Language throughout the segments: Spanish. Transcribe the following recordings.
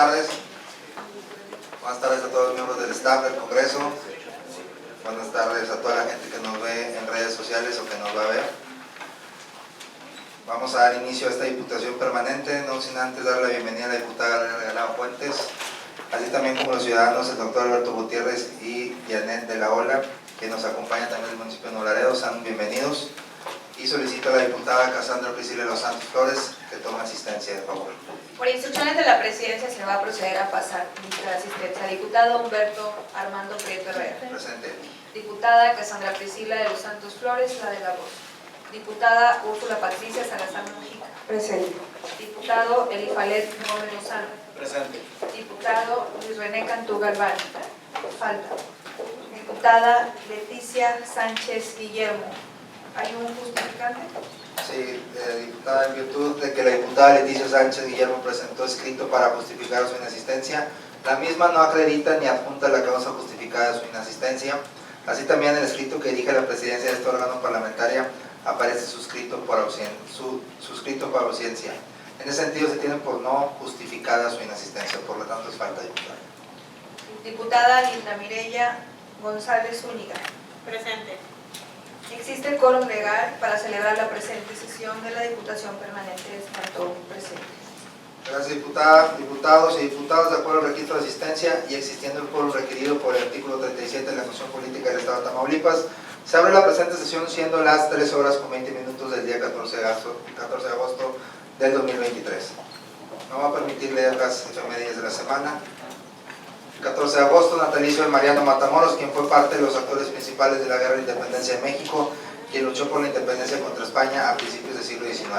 tardes. Buenas tardes a todos los miembros del staff del Congreso. Buenas tardes a toda la gente que nos ve en redes sociales o que nos va a ver. Vamos a dar inicio a esta diputación permanente, no sin antes dar la bienvenida a la diputada Galera Regalado Fuentes, así también como los ciudadanos, el doctor Alberto Gutiérrez y Janet de la Ola, que nos acompañan también del municipio de Nuevo Laredo. Sean bienvenidos. Y solicito a la diputada Cassandra Priscila de los Santos Flores que tome asistencia, de favor. Por instrucciones de la presidencia se va a proceder a pasar lista de asistencia. Diputado Humberto Armando Prieto Herrera. Presente. Diputada Cassandra Priscila de los Santos Flores, la de la voz. Diputada Úrsula Patricia Salazar Mujica. Presente. Diputado Elifalet Gómez Lozano. Presente. Diputado Luis René Cantú Galván. Falta. Diputada Leticia Sánchez Guillermo. ¿Hay un justificante? Sí, diputada, en virtud de que la diputada Leticia Sánchez Guillermo presentó escrito para justificar su inasistencia, la misma no acredita ni adjunta la causa justificada de su inasistencia. Así también el escrito que dirige la presidencia de este órgano parlamentario aparece suscrito por ausencia. En ese sentido se tiene por no justificada su inasistencia, por lo tanto es falta, diputada. Diputada Linda Mireya González Zúñiga. Presente. Existe el quórum legal para celebrar la presente sesión de la Diputación Permanente. Están todos presentes. Gracias, diputada. Diputados y diputadas, de acuerdo al registro de asistencia y existiendo el quórum requerido por el artículo 37 de la Constitución Política del Estado de Tamaulipas, se abre la presente sesión siendo las 13 horas con 20 minutos del día 14 de agosto del 2023. Me voy a permitir leer las efemérides de la semana. 14 de agosto, natalicio de Mariano Matamoros, quien fue parte de los actores principales de la Guerra de Independencia de México, quien luchó por la independencia contra España a principios del siglo XIX.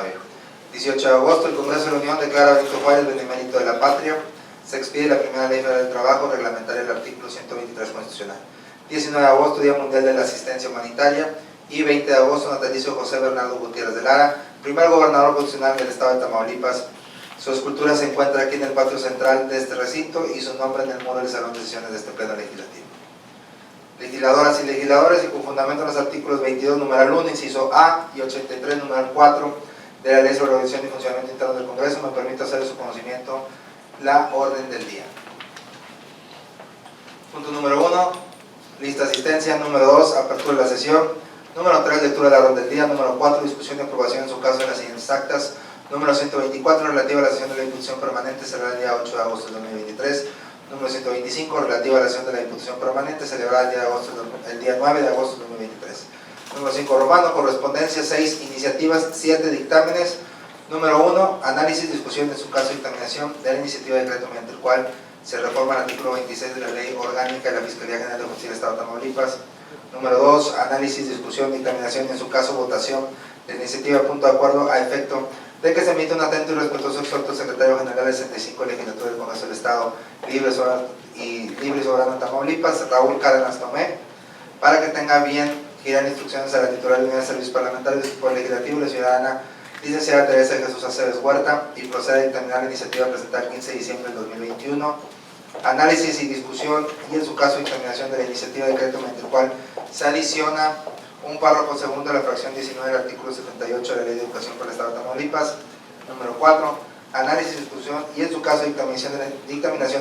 18 de agosto, el Congreso de la Unión declara a Benito Juárez benemérito de la patria. Se expide la primera ley federal del trabajo, reglamentaria del artículo 123 constitucional. 19 de agosto, Día Mundial de la Asistencia Humanitaria. Y 20 de agosto, natalicio José Bernardo Gutiérrez de Lara, primer gobernador constitucional del estado de Tamaulipas. Su escultura se encuentra aquí en el patio central de este recinto y su nombre en el muro del salón de sesiones de este pleno legislativo. Legisladoras y legisladores, y con fundamento en los artículos 22, numeral 1, inciso A, y 83, numeral 4 de la Ley sobre la Organización y Funcionamiento Interno del Congreso, me permito hacer de su conocimiento la orden del día. Punto número 1, lista de asistencia. Número 2, apertura de la sesión. Número 3, lectura de la orden del día. Número 4, discusión y aprobación en su caso de las siguientes actas. Número 124, relativa a la sesión de la Diputación Permanente, celebrada el día 8 de agosto de 2023. Número 125, relativa a la sesión de la Diputación Permanente, celebrada el día 9 de agosto de 2023. Número 5, romano, correspondencia. 6, iniciativas. 7, dictámenes. Número 1, análisis, discusión, en su caso dictaminación de la iniciativa de decreto mediante el cual se reforma el artículo 26 de la Ley Orgánica de la Fiscalía General de Justicia del Estado de Tamaulipas. Número 2, análisis, discusión, dictaminación y en su caso votación de la iniciativa punto de acuerdo a efecto de que se emite un atento y respetuoso exhorto al secretario general de 65 Legislatura del Congreso del Estado Libre y Soberano de Tamaulipas, Raúl Cárdenas Tomé, para que tenga bien girar instrucciones a la titular de Unidad de Servicios Parlamentarios del Poder Legislativo, la ciudadana licenciada Teresa de Jesús Aceves Huerta, y procede a dictaminar la iniciativa presentada el 15 de diciembre del 2021. Análisis y discusión y en su caso dictaminación de la iniciativa de decreto mediante el cual se adiciona un párrafo segundo de la fracción 19 del artículo 78 de la Ley de Educación para el Estado de Tamaulipas. Número 4, análisis, discusión y en su caso dictaminación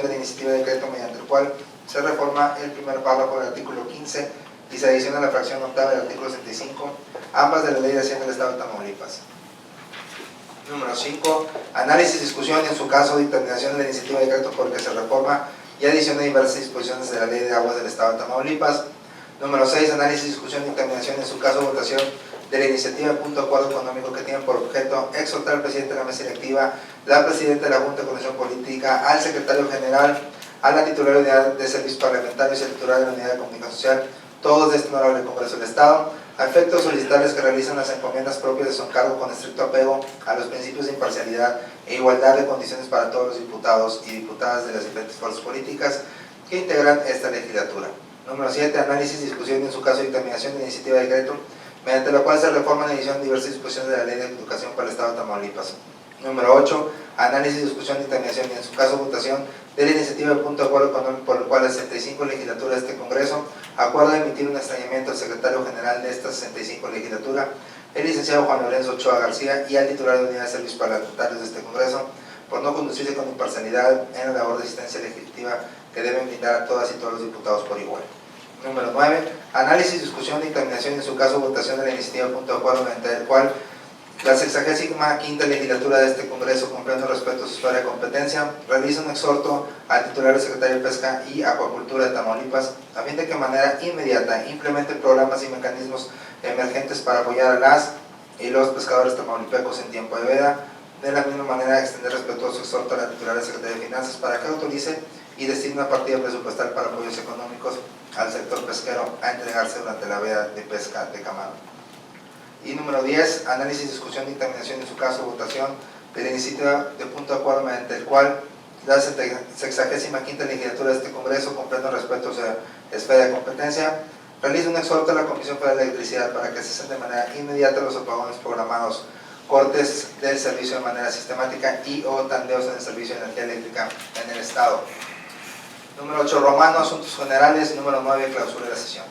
de la iniciativa de decreto mediante el cual se reforma el primer párrafo del artículo 15 y se adiciona la fracción octava del artículo 65, ambas de la Ley de Hacienda del Estado de Tamaulipas. Número 5, análisis, discusión y en su caso dictaminación de la iniciativa de decreto por el que se reforma y adiciona diversas disposiciones de la Ley de Aguas del Estado de Tamaulipas. Número 6, análisis, discusión y dictaminación en su caso votación de la iniciativa punto acuerdo económico que tiene por objeto exhortar al presidente de la mesa directiva, la presidenta de la Junta de Coordinación Política, al secretario general, a la titular de la Unidad de Servicios Parlamentarios y al titular de la Unidad de Comunicación Social, todos de este honorable Congreso del Estado, a efectos solicitarles que realicen las encomiendas propias de su encargo con estricto apego a los principios de imparcialidad e igualdad de condiciones para todos los diputados y diputadas de las diferentes fuerzas políticas que integran esta legislatura. Número 7, análisis, discusión y en su caso dictaminación de la iniciativa de decreto mediante la cual se reforma la edición de diversas disposiciones de la Ley de Educación para el Estado de Tamaulipas. Número 8, análisis, discusión, dictaminación y en su caso votación de la iniciativa de punto de acuerdo por el cual la 65 legislatura de este Congreso acuerda emitir un extrañamiento al secretario general de esta 65 legislatura, el licenciado Juan Lorenzo Ochoa García, y al titular de la Unidad de Servicios Parlamentarios de este Congreso, por no conducirse con imparcialidad en la labor de asistencia legislativa que deben brindar a todas y todos los diputados por igual. Número 9. Análisis, discusión, dictaminación y en su caso votación de la iniciativa punto de acuerdo mediante el cual la 65ª legislatura de este Congreso, con pleno respeto a su esfera de competencia, realiza un exhorto al titular del Secretario de Pesca y Acuacultura de Tamaulipas a fin de que de manera inmediata implemente programas y mecanismos emergentes para apoyar a las y los pescadores tamaulipecos en tiempo de veda. De la misma manera, extender respetuoso exhorto a la titular del Secretario de Finanzas para que autorice y destine una partida presupuestal para apoyos económicos al sector pesquero a entregarse durante la veda de pesca de camarón. Y número 10, análisis, discusión, dictaminación, en su caso votación de la iniciativa de punto de acuerdo mediante el cual la 65ª legislatura de este Congreso, con pleno respeto a su esfera de competencia, realiza un exhorto a la Comisión Federal de Electricidad para que cesen de manera inmediata los apagones programados, cortes del servicio de manera sistemática y o tandeos en el servicio de energía eléctrica en el Estado. Número 8, romano, asuntos generales. Número 9, clausura de la sesión.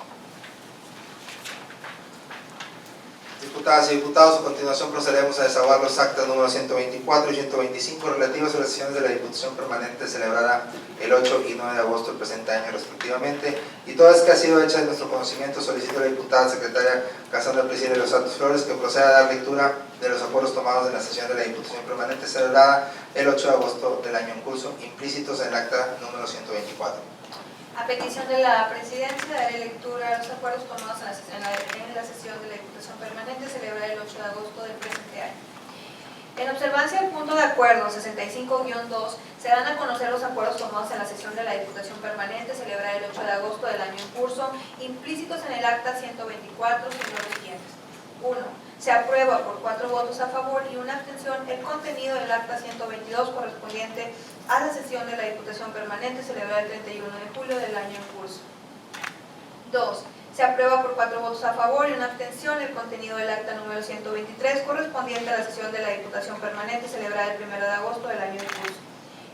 Diputadas y diputados, a continuación procederemos a desahogar los actas número 124 y 125 relativos a las sesiones de la Diputación Permanente celebrada el 8 y 9 de agosto del presente año respectivamente, y todas que ha sido hecha de nuestro conocimiento. Solicito a la diputada secretaria Cassandra Priscila de los Santos Flores que proceda a dar lectura de los acuerdos tomados en la sesión de la Diputación Permanente celebrada el 8 de agosto del año en curso, implícitos en el acta número 124. A petición de la Presidencia, daré lectura a los acuerdos tomados en la sesión de la Diputación Permanente celebrada el 8 de agosto del presente año. En observancia al punto de acuerdo 65-2, se dan a conocer los acuerdos tomados en la sesión de la Diputación Permanente celebrada el 8 de agosto del año en curso, implícitos en el acta 124, siendo los siguientes. 1. Se aprueba por 4 votos a favor y una abstención el contenido del acta 122 correspondiente a la sesión de la Diputación Permanente celebrada el 31 de julio del año en curso. 2. Se aprueba por 4 votos a favor y una abstención el contenido del acta número 123 correspondiente a la sesión de la Diputación Permanente celebrada el 1 de agosto del año en curso.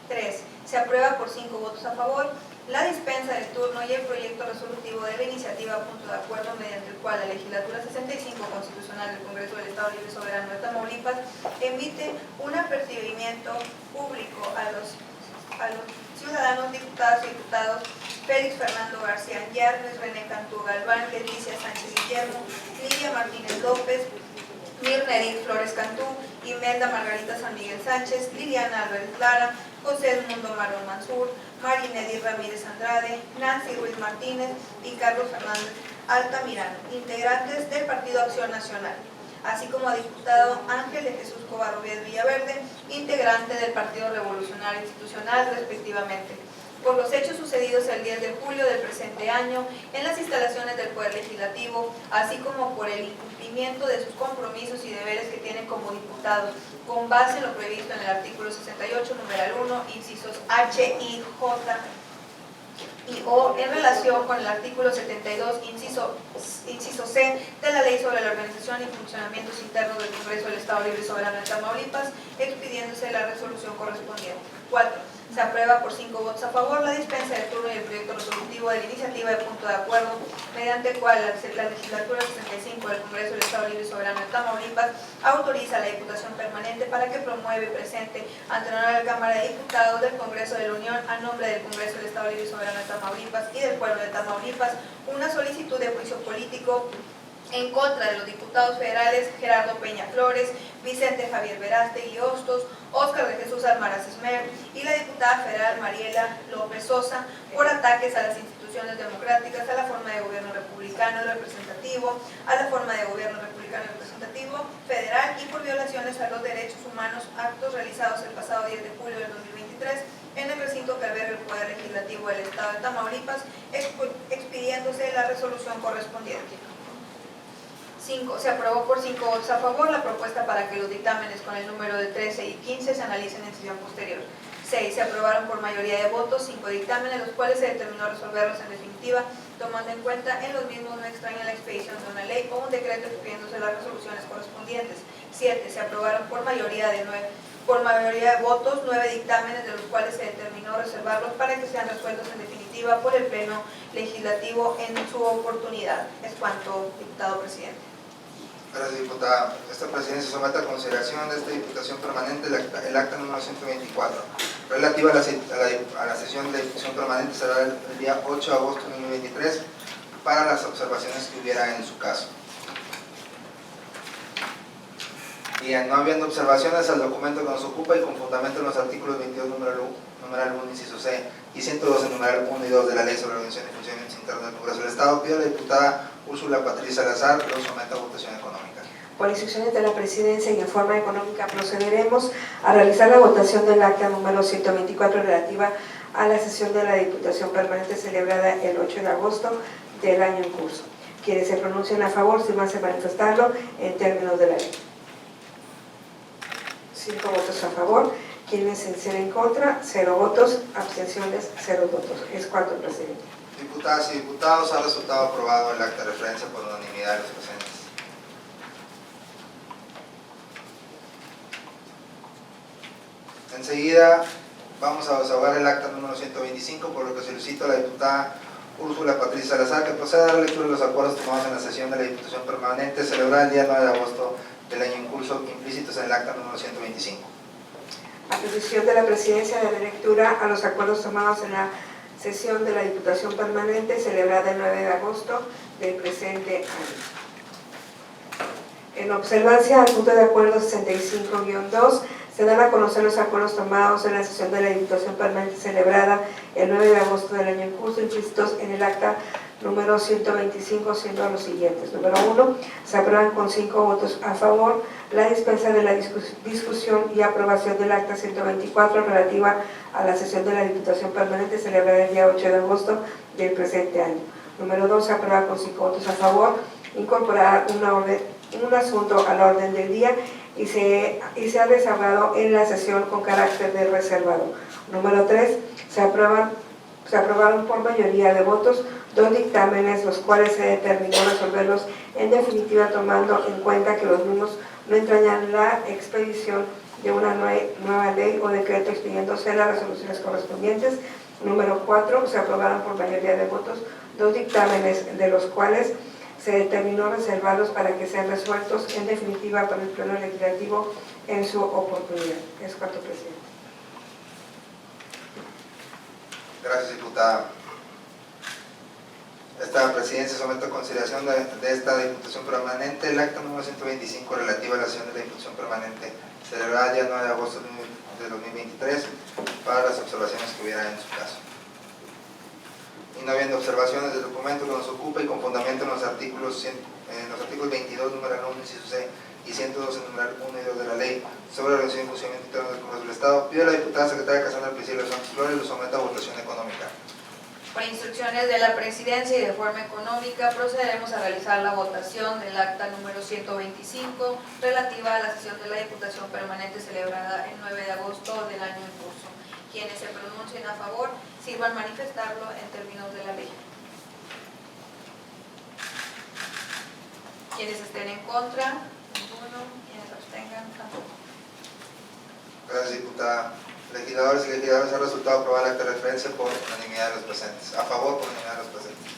3. Se aprueba por 5 votos a favor la dispensa del turno y el proyecto resolutivo de la iniciativa punto de acuerdo mediante el cual la Legislatura 65 Constitucional del Congreso del Estado Libre y Soberano de Tamaulipas emite un apercibimiento público a los ciudadanos, diputadas y diputados Félix Fernando García Anyar, Luis René Cantú Galván, Leticia Sánchez Guillermo, Lidia Martínez López, Mirna Edith Flores Cantú, Imelda Margarita San Miguel Sánchez, Liliana Álvarez Lara, José Edmundo Marón Mansur, Marinedi Ramírez Andrade, Nancy Ruiz Martínez y Carlos Fernández Altamirano, integrantes del Partido Acción Nacional, así como a diputado Ángel de Jesús Covarrubias Villaverde, integrante del Partido Revolucionario Institucional, respectivamente, por los hechos sucedidos el 10 de julio del presente año en las instalaciones del Poder Legislativo, así como por el incumplimiento de sus compromisos y deberes que tienen como diputados, con base en lo previsto en el artículo 68, numeral 1, incisos H, I, J y O, en relación con el artículo 72, inciso C, de la Ley sobre la Organización y Funcionamientos Internos del Congreso del Estado Libre y Soberano de Tamaulipas, expidiéndose la resolución correspondiente. 4. Se aprueba por 5 votos a favor la dispensa del turno y el proyecto resolutivo de la iniciativa de punto de acuerdo, mediante el cual la Legislatura 65 del Congreso del Estado Libre y Soberano de Tamaulipas autoriza a la Diputación Permanente para que promueve y presente ante la Nueva Cámara de Diputados del Congreso de la Unión, a nombre del Congreso del Estado Libre y Soberano de Tamaulipas y del pueblo de Tamaulipas, una solicitud de juicio político en contra de los diputados federales Gerardo Peña Flores, Vicente Javier Verástegui Hostos, Óscar de Jesús Almaraz Esmer y la diputada federal Mariela López Sosa por ataques a las instituciones democráticas, a la forma de gobierno republicano representativo, a la forma de gobierno republicano representativo federal y por violaciones a los derechos humanos, actos realizados el pasado 10 de julio del 2023 en el recinto que alberga el Poder Legislativo del Estado de Tamaulipas, expidiéndose la resolución correspondiente. 5. Se aprobó por 5 votos a favor la propuesta para que los dictámenes con el número de 13 y 15 se analicen en sesión posterior. 6. Se aprobaron por mayoría de votos 5 dictámenes, los cuales se determinó resolverlos en definitiva, tomando en cuenta en los mismos no extraña la expedición de una ley o un decreto expidiéndose las resoluciones correspondientes. 7. Se aprobaron por mayoría de votos 9 dictámenes, de los cuales se determinó reservarlos para que sean resueltos en definitiva por el Pleno Legislativo en su oportunidad. Es cuanto, diputado presidente. Gracias, diputada. Esta presidencia somete a consideración de esta Diputación Permanente el acta número 124, relativa a la sesión de la Diputación Permanente, será el día 8 de agosto de 2023, para las observaciones que hubiera en su caso. Bien, no habiendo observaciones al documento que nos ocupa y con fundamento en los artículos 22, numeral 1, inciso C, y 112, numeral 1 y 2 de la Ley sobre la Organización y Funcionamiento Interno del Congreso del Estado, pido a la diputada Úrsula Patricia Salazar lo someta a votación económica. Por instrucciones de la Presidencia y en forma económica procederemos a realizar la votación del acta número 124 relativa a la sesión de la Diputación Permanente celebrada el 8 de agosto del año en curso. Quienes se pronuncien a favor, sírvanse a manifestarlo en términos de la ley. 5 votos a favor. Quienes se hicieron en contra, 0 votos. Abstenciones, 0 votos. Es cuanto, presidente. Diputadas y diputados, ha resultado aprobado el acta de referencia por unanimidad de los presentes. Enseguida vamos a desahogar el acta número 125, por lo que solicito a la diputada Úrsula Patricia Salazar que proceda a dar lectura de los acuerdos tomados en la sesión de la Diputación Permanente celebrada el día 9 de agosto del año en curso, implícitos en el acta número 125. A petición de la Presidencia, daré lectura a los acuerdos tomados en la sesión de la Diputación Permanente celebrada el 9 de agosto del presente año. En observancia al punto de acuerdo 65-2, se dan a conocer los acuerdos tomados en la sesión de la Diputación Permanente celebrada el 9 de agosto del año en curso, implícitos en el acta número 125, siendo los siguientes. Número 1, se aprueban con 5 votos a favor la dispensa de la discusión y aprobación del acta 124 relativa a la sesión de la Diputación Permanente celebrada el día 8 de agosto del presente año. Número 2, se aprueba con 5 votos a favor incorporar un asunto a la orden del día y se ha reservado en la sesión con carácter de reservado. Número 3, se aprobaron por mayoría de votos 2 dictámenes, los cuales se determinó resolverlos en definitiva tomando en cuenta que los mismos no entrañan la expedición de una nueva ley o decreto expidiéndose las resoluciones correspondientes. Número 4, se aprobaron por mayoría de votos 2 dictámenes, de los cuales se determinó reservarlos para que sean resueltos en definitiva por el Pleno Legislativo en su oportunidad. Es cuanto, presidente. Gracias, diputada. Esta presidencia somete a consideración de esta Diputación Permanente el acta número 125 relativa a la sesión de la Diputación Permanente celebrada el día 9 de agosto de 2023 para las observaciones que hubiera en su caso. Y no habiendo observaciones del documento que nos ocupa y con fundamento en los artículos 22, numeral 1, inciso C, y 112, numeral 1 y 2 de la Ley sobre la Organización y Funcionamiento Interno del Congreso del Estado, pido a la diputada secretaria Cassandra Priscila Santos Flores lo someta a votación económica. Por instrucciones de la Presidencia y de forma económica, procederemos a realizar la votación del acta número 125 relativa a la sesión de la Diputación Permanente celebrada el 9 de agosto del año en curso. Quienes se pronuncien a favor, sirvan manifestarlo en términos de la ley. Quienes estén en contra, ninguno. Quienes abstengan, tampoco. Gracias, diputada. Legisladores y legisladoras, ha resultado aprobada el acta de referencia por unanimidad de los presentes. A favor, por unanimidad de los presentes.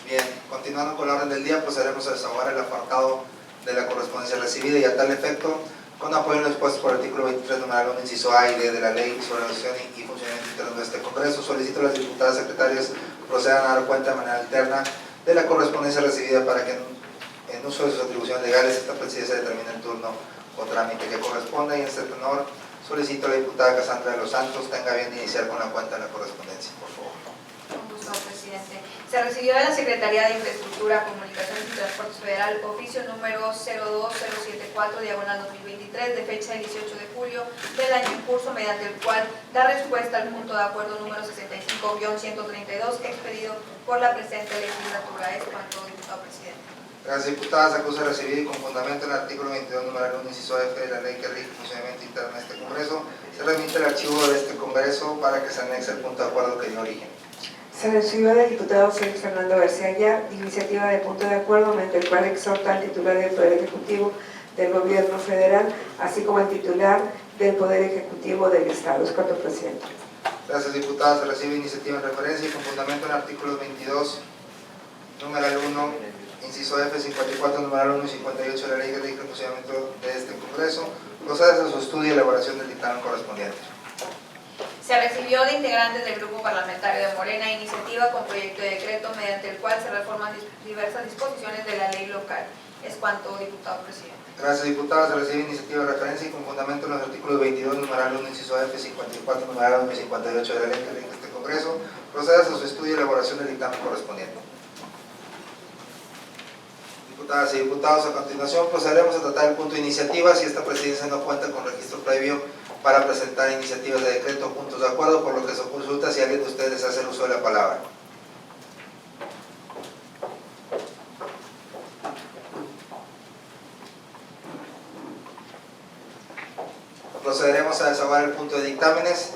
Bien, continuando con la orden del día, procederemos a desahogar el apartado de la correspondencia recibida y a tal efecto, con apoyo en los dispuestos por el artículo 23, numeral 1, inciso A y D de la Ley sobre la Organización y Funcionamiento Interno de este Congreso, solicito a las diputadas secretarias procedan a dar cuenta de manera alterna de la correspondencia recibida para que en uso de sus atribuciones legales esta presidencia determine el turno o trámite que corresponda, y en este tenor solicito a la diputada Cassandra de los Santos tenga bien de iniciar con la cuenta de la correspondencia, por favor. Con gusto, presidente. Se recibió de la Secretaría de Infraestructura, Comunicaciones y Transportes Federal oficio número 02074/2023 de fecha del 18 de julio del año en curso, mediante el cual da respuesta al punto de acuerdo número 65-132 expedido por la presente legislatura. Es cuanto, diputado presidente. Gracias, diputadas. Acusa recibida y con fundamento en el artículo 22, numeral 1, inciso F de la Ley que rige el funcionamiento interno de este Congreso, se remite el archivo de este Congreso para que se anexe el punto de acuerdo que dio origen. Se recibió del diputado Félix Fernando García Ayar iniciativa de punto de acuerdo mediante el cual exhorta al titular del Poder Ejecutivo del Gobierno Federal, así como al titular del Poder Ejecutivo del Estado. Es cuanto, presidente. Gracias, diputadas. Se recibe iniciativa en referencia y con fundamento en el artículo 22, numeral 1, inciso F, 54, numeral 1 y 58 de la ley que rige el funcionamiento de este Congreso, procede a su estudio y elaboración del dictamen correspondiente. Se recibió de integrantes del Grupo Parlamentario de Morena iniciativa con proyecto de decreto mediante el cual se reforman diversas disposiciones de la ley local. Es cuanto, diputado presidente. Gracias, diputado. Se recibe iniciativa de referencia y con fundamento en los artículos 22, numeral 1, inciso F, 54, numeral 1 y 58 de la ley que rige este Congreso, procede a su estudio y elaboración del dictamen correspondiente. Diputadas y diputados, a continuación procederemos a tratar el punto de iniciativa. Si esta presidencia no cuenta con registro previo para presentar iniciativas de decreto o puntos de acuerdo, por lo que se consulta si alguien de ustedes hace uso de la palabra. Procederemos a desahogar el punto de dictámenes.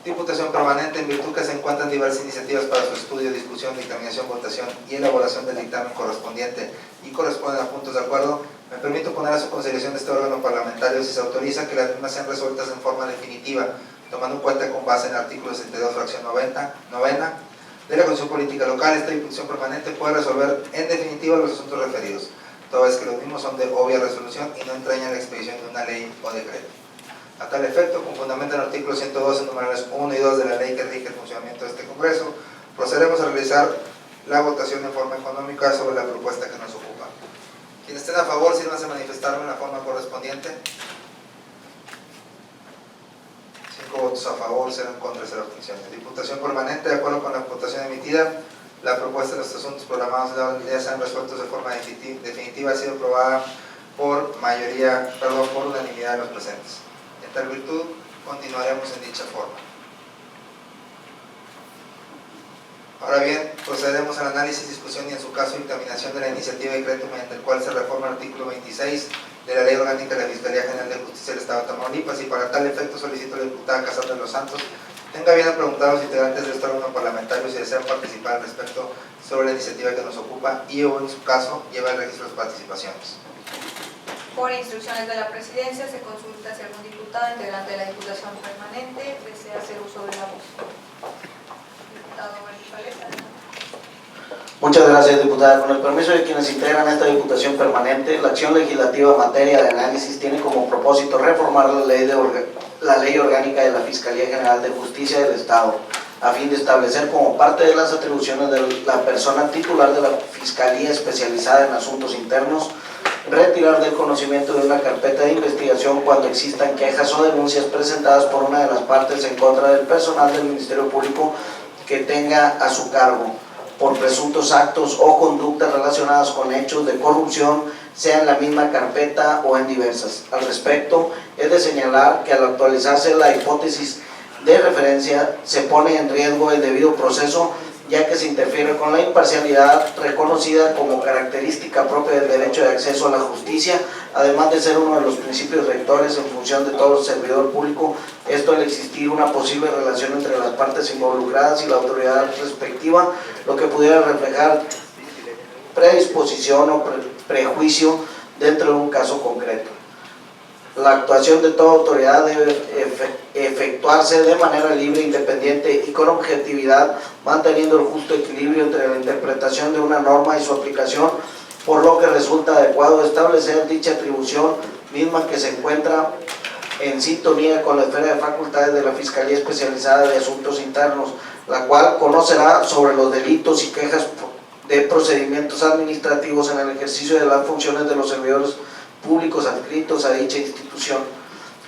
Diputación permanente, en virtud que se encuentran diversas iniciativas para su estudio, discusión, dictaminación, votación y elaboración del dictamen correspondiente y corresponden a puntos de acuerdo, me permito poner a su consideración de este órgano parlamentario si se autoriza que las mismas sean resueltas en forma definitiva, tomando en cuenta con base en el artículo 62, fracción novena de la Constitución Política Local. Esta Diputación permanente puede resolver en definitiva los asuntos referidos, toda vez que los mismos son de obvia resolución y no entrañan la expedición de una ley o decreto. A tal efecto, con fundamento en el artículo 112, numerales 1 y 2 de la ley que rige el funcionamiento de este Congreso, procederemos a realizar la votación en forma económica sobre la propuesta que nos ocupa. Quienes estén a favor, sírvanse a manifestarlo en la forma correspondiente. 5 votos a favor, 0 en contra y 0 abstenciones. Diputación permanente, de acuerdo con la votación emitida, la propuesta de los asuntos programados de la orden del día sean resueltos de forma definitiva, ha sido aprobada por unanimidad de los presentes. En tal virtud, continuaremos en dicha forma. Ahora bien, procederemos al análisis, discusión y en su caso dictaminación de la iniciativa de decreto mediante el cual se reforma el artículo 26 de la Ley Orgánica de la Fiscalía General de Justicia del Estado de Tamaulipas, y para tal efecto solicito a la diputada Casandra de los Santos tenga bien a preguntar a los integrantes de este órgano parlamentario si desean participar al respecto sobre la iniciativa que nos ocupa y o en su caso lleva el registro de participaciones. Por instrucciones de la Presidencia, se consulta si algún diputado integrante de la Diputación Permanente desea hacer uso de la voz. Diputado Valesa. Muchas gracias, diputada. Con el permiso de quienes integran esta Diputación Permanente, la acción legislativa en materia de análisis tiene como propósito reformar la Ley Orgánica de la Fiscalía General de Justicia del Estado, a fin de establecer como parte de las atribuciones de la persona titular de la Fiscalía Especializada en Asuntos Internos, retirar del conocimiento de una carpeta de investigación cuando existan quejas o denuncias presentadas por una de las partes en contra del personal del Ministerio Público que tenga a su cargo, por presuntos actos o conductas relacionadas con hechos de corrupción, sea en la misma carpeta o en diversas. Al respecto, es de señalar que al actualizarse la hipótesis de referencia se pone en riesgo el debido proceso, ya que se interfiere con la imparcialidad reconocida como característica propia del derecho de acceso a la justicia, además de ser uno de los principios rectores en función de todo servidor público, esto al existir una posible relación entre las partes involucradas y la autoridad respectiva, lo que pudiera reflejar predisposición o prejuicio dentro de un caso concreto. La actuación de toda autoridad debe efectuarse de manera libre, independiente y con objetividad, manteniendo el justo equilibrio entre la interpretación de una norma y su aplicación, por lo que resulta adecuado establecer dicha atribución misma que se encuentra en sintonía con la esfera de facultades de la Fiscalía Especializada de Asuntos Internos, la cual conocerá sobre los delitos y quejas de procedimientos administrativos en el ejercicio de las funciones de los servidores públicos adscritos a dicha institución.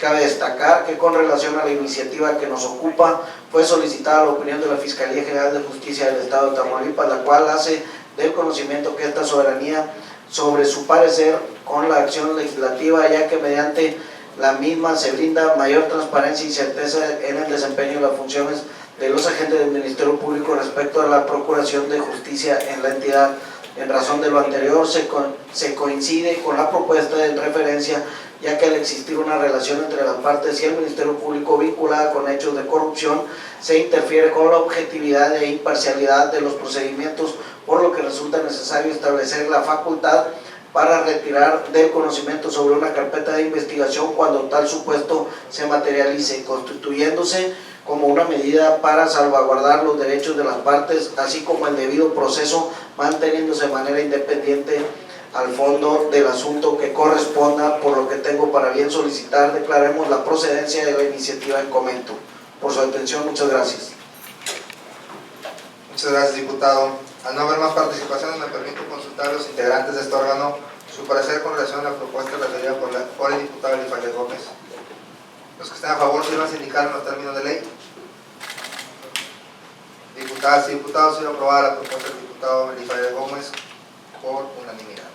Cabe destacar que con relación a la iniciativa que nos ocupa, fue solicitada la opinión de la Fiscalía General de Justicia del Estado de Tamaulipas, la cual hace del conocimiento que esta soberanía sobre su parecer con la acción legislativa, ya que mediante la misma se brinda mayor transparencia y certeza en el desempeño de las funciones de los agentes del Ministerio Público respecto a la procuración de justicia en la entidad. En razón de lo anterior, se coincide con la propuesta de referencia, ya que al existir una relación entre las partes y el Ministerio Público vinculada con hechos de corrupción, se interfiere con la objetividad e imparcialidad de los procedimientos, por lo que resulta necesario establecer la facultad para retirar del conocimiento sobre una carpeta de investigación cuando tal supuesto se materialice, constituyéndose como una medida para salvaguardar los derechos de las partes, así como el debido proceso, manteniéndose de manera independiente al fondo del asunto que corresponda, por lo que tengo para bien solicitar, declaremos la procedencia de la iniciativa en comento. Por su atención, muchas gracias. Muchas gracias, diputado. Al no haber más participaciones, me permito consultar a los integrantes de este órgano su parecer con relación a la propuesta referida por el diputado Elifario Gómez. Los que estén a favor, sirvan indicar en los términos de ley. Diputadas y diputados, sido aprobada la propuesta del diputado Elifario Gómez por unanimidad.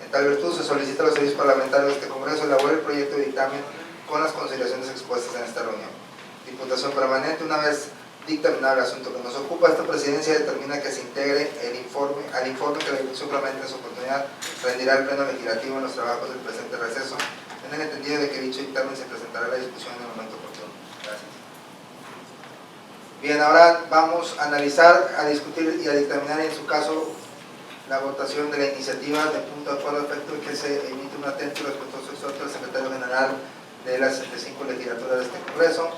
En tal virtud, se solicita a los servicios parlamentarios de este Congreso elaborar el proyecto de dictamen con las consideraciones expuestas en esta reunión. Diputación Permanente, una vez dictaminado el asunto que nos ocupa, esta presidencia determina que se integre al informe que la Diputación Permanente en su oportunidad rendirá al Pleno Legislativo en los trabajos del presente receso, en el entendido de que dicho dictamen se presentará a la discusión en el momento oportuno. Gracias. Bien, ahora vamos a analizar, a discutir y a dictaminar en su caso la votación de la iniciativa de punto de acuerdo efecto de que se emite un atento y respetuoso exhorto del secretario general de la 65 legislatura de este Congreso,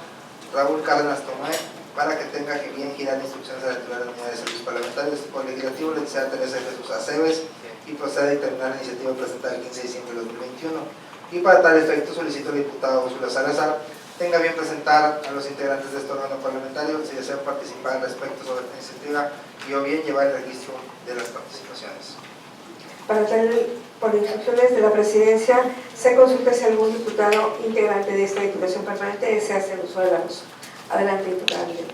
Raúl Cárdenas Tomé, para que tenga que bien girar instrucciones a la titular de la Unidad de Servicios Parlamentarios de este Poder Legislativo, la licenciada Teresa Jesús Aceves, y procede a dictaminar la iniciativa presentada el 15 de diciembre de 2021. Y para tal efecto solicito al diputado Úrsula Salazar tenga bien presentar a los integrantes de este órgano parlamentario si desean participar respecto sobre esta iniciativa y o bien llevar el registro de las participaciones. Para tal, por instrucciones de la presidencia, se consulta si algún diputado integrante de esta Diputación Permanente desea hacer uso de la voz. Adelante, diputada Miguel.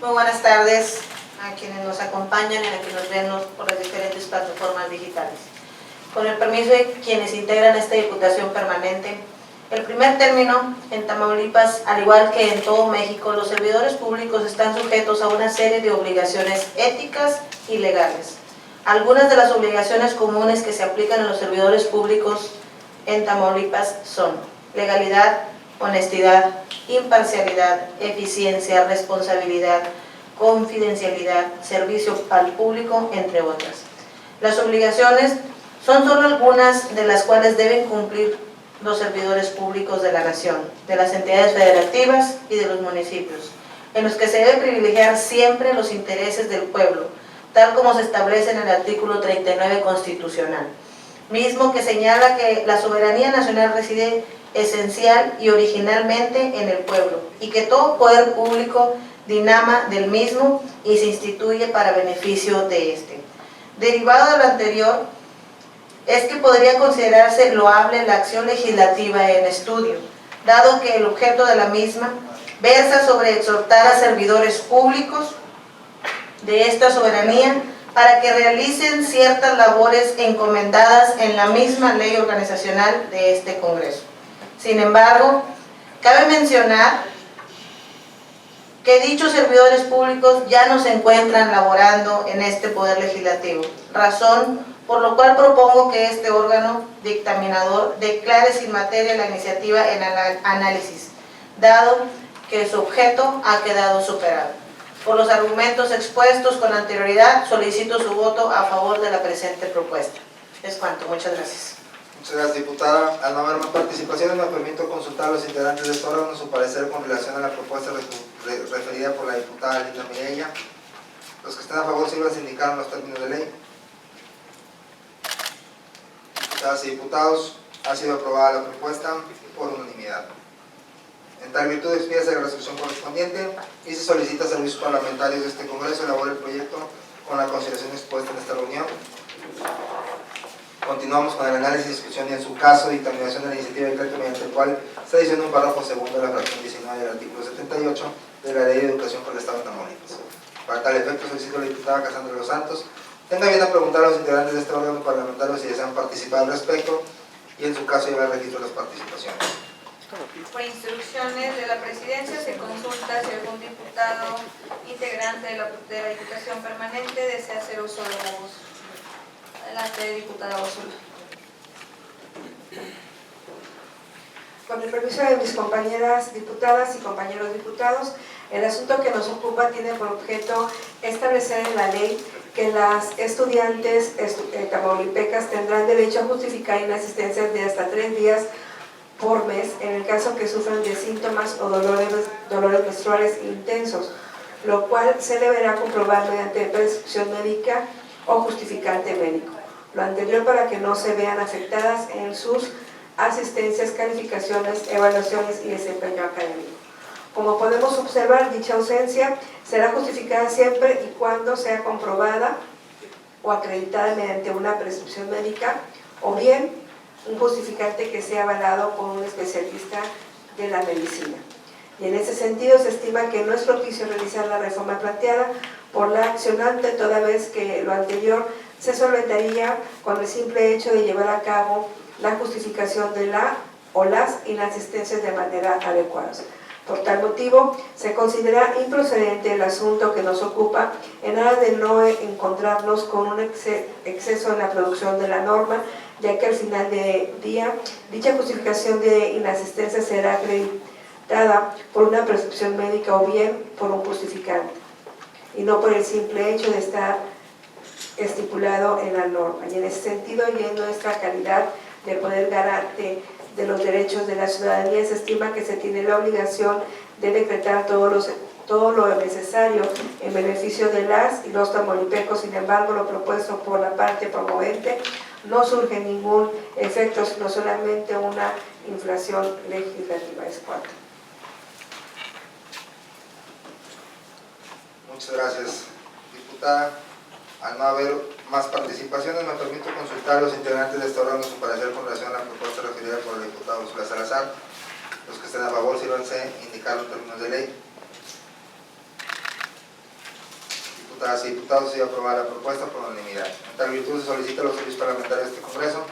Muy buenas tardes a quienes nos acompañan y a quienes nos ven por las diferentes plataformas digitales. Con el permiso de quienes integran esta Diputación Permanente, el primer término, en Tamaulipas, al igual que en todo México, los servidores públicos están sujetos a una serie de obligaciones éticas y legales. Algunas de las obligaciones comunes que se aplican a los servidores públicos en Tamaulipas son legalidad, honestidad, imparcialidad, eficiencia, responsabilidad, confidencialidad, servicio al público, entre otras. Las obligaciones son solo algunas de las cuales deben cumplir los servidores públicos de la nación, de las entidades federativas y de los municipios, en los que se debe privilegiar siempre los intereses del pueblo, tal como se establece en el artículo 39 constitucional, mismo que señala que la soberanía nacional reside esencial y originalmente en el pueblo, y que todo poder público dinama del mismo y se instituye para beneficio de éste. Derivado de lo anterior, es que podría considerarse loable la acción legislativa en estudio, dado que el objeto de la misma versa sobre exhortar a servidores públicos de esta soberanía para que realicen ciertas labores encomendadas en la misma ley organizacional de este Congreso. Sin embargo, cabe mencionar que dichos servidores públicos ya no se encuentran laborando en este Poder Legislativo, razón por lo cual propongo que este órgano dictaminador declare sin materia la iniciativa en análisis, dado que su objeto ha quedado superado. Por los argumentos expuestos con anterioridad, solicito su voto a favor de la presente propuesta. Es cuanto. Muchas gracias. Muchas gracias, diputada. Al no haber más participaciones, me permito consultar a los integrantes de este órgano su parecer con relación a la propuesta referida por la diputada Linda Mireya. Los que estén a favor, sirvan a indicar en los términos de ley. Diputadas y diputados, ha sido aprobada la propuesta por unanimidad. En tal virtud, expídase la resolución correspondiente y se solicita a servicios parlamentarios de este Congreso elaborar el proyecto con la consideración expuesta en esta reunión. Continuamos con el análisis, discusión y, en su caso, dictaminación de la iniciativa de decreto mediante el cual se adiciona un párrafo segundo de la fracción 19 del artículo 78 de la Ley de Educación por el Estado de Tamaulipas. Para tal efecto, solicito a la diputada Cassandra Los Santos tenga bien a preguntar a los integrantes de este órgano parlamentario si desean participar al respecto y, en su caso, llevar registro de las participaciones. Por instrucciones de la presidencia, se consulta si algún diputado integrante de la Diputación Permanente desea hacer uso de la voz. Adelante, diputada Úrsula. Con el permiso de mis compañeras diputadas y compañeros diputados, el asunto que nos ocupa tiene por objeto establecer en la ley que las estudiantes tamaulipecas tendrán derecho a justificar inasistencias de hasta 3 días por mes en el caso que sufran de síntomas o dolores menstruales intensos, lo cual se deberá comprobar mediante prescripción médica o justificante médico. Lo anterior para que no se vean afectadas en sus asistencias, calificaciones, evaluaciones y desempeño académico. Como podemos observar, dicha ausencia será justificada siempre y cuando sea comprobada o acreditada mediante una prescripción médica o bien un justificante que sea avalado por un especialista de la medicina. Y en ese sentido se estima que no es propicio realizar la reforma planteada por la accionante, toda vez que lo anterior se solventaría con el simple hecho de llevar a cabo la justificación de la o las inasistencias de manera adecuada. Por tal motivo, se considera improcedente el asunto que nos ocupa en aras de no encontrarnos con un exceso en la producción de la norma, ya que al final del día, dicha justificación de inasistencia será acreditada por una prescripción médica o bien por un justificante, y no por el simple hecho de estar estipulado en la norma. Y en ese sentido, y en nuestra calidad de poder garante de los derechos de la ciudadanía, se estima que se tiene la obligación de decretar todo lo necesario en beneficio de las y los tamaulipecos. Sin embargo, lo propuesto por la parte promovente no surge ningún efecto, sino solamente una inflación legislativa. Es cuanto. Muchas gracias, diputada. Al no haber más participaciones, me permito consultar a los integrantes de este órgano su parecer con relación a la propuesta referida por el diputado Úrsula Salazar. Los que estén a favor, sírvanse indicar en términos de ley. Diputadas y diputados, se aprobada la propuesta por unanimidad. En tal virtud, se solicita a los servicios parlamentarios de este Congreso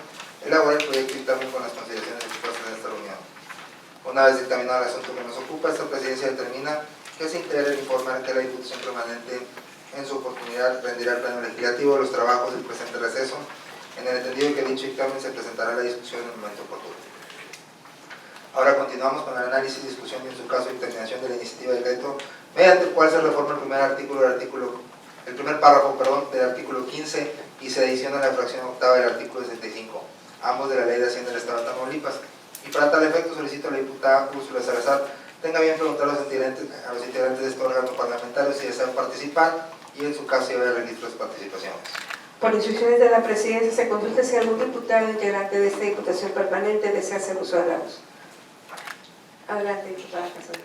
elaborar el proyecto y dictamen con las consideraciones expuestas en esta reunión. Una vez dictaminado el asunto que nos ocupa, esta presidencia determina que se integre el informe que la Diputación Permanente en su oportunidad rendirá al Pleno Legislativo los trabajos del presente receso, en el entendido que dicho dictamen se presentará a la discusión en el momento oportuno. Ahora continuamos con el análisis, discusión y en su caso determinación de la iniciativa de decreto, mediante el cual se reforma el primer párrafo del artículo 15 y se adiciona la fracción octava del artículo 65, ambos de la Ley de Hacienda del Estado de Tamaulipas. Y para tal efecto solicito a la diputada Úrsula Salazar tenga bien preguntar a los integrantes de este órgano parlamentario si desean participar y en su caso llevar el registro de participaciones. Por instrucciones de la presidencia, se consulta si algún diputado integrante de esta Diputación Permanente desea hacer uso de la voz. Adelante, diputada Casandra.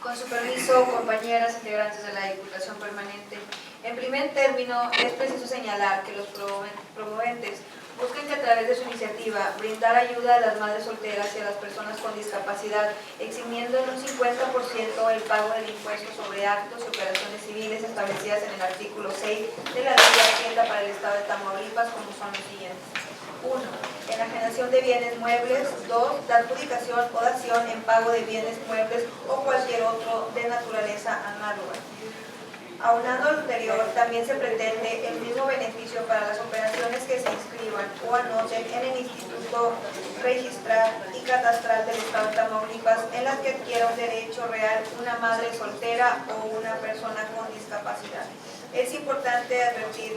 Con su permiso, compañeras integrantes de la Diputación Permanente, en primer término es preciso señalar que los promoventes buscan que a través de su iniciativa brindar ayuda a las madres solteras y a las personas con discapacidad, eximiendo en un 50% el pago del impuesto sobre actos y operaciones civiles establecidas en el artículo 6 de la Ley de Hacienda para el Estado de Tamaulipas, como son los siguientes. 1. Enajenación de bienes muebles. 2. La adjudicación o dación en pago de bienes muebles o cualquier otro de naturaleza análoga. Aunado lo anterior, también se pretende el mismo beneficio para las operaciones que se inscriban o anoten en el Instituto Registral y Catastral del Estado de Tamaulipas, en las que adquiera un derecho real una madre soltera o una persona con discapacidad. Es importante advertir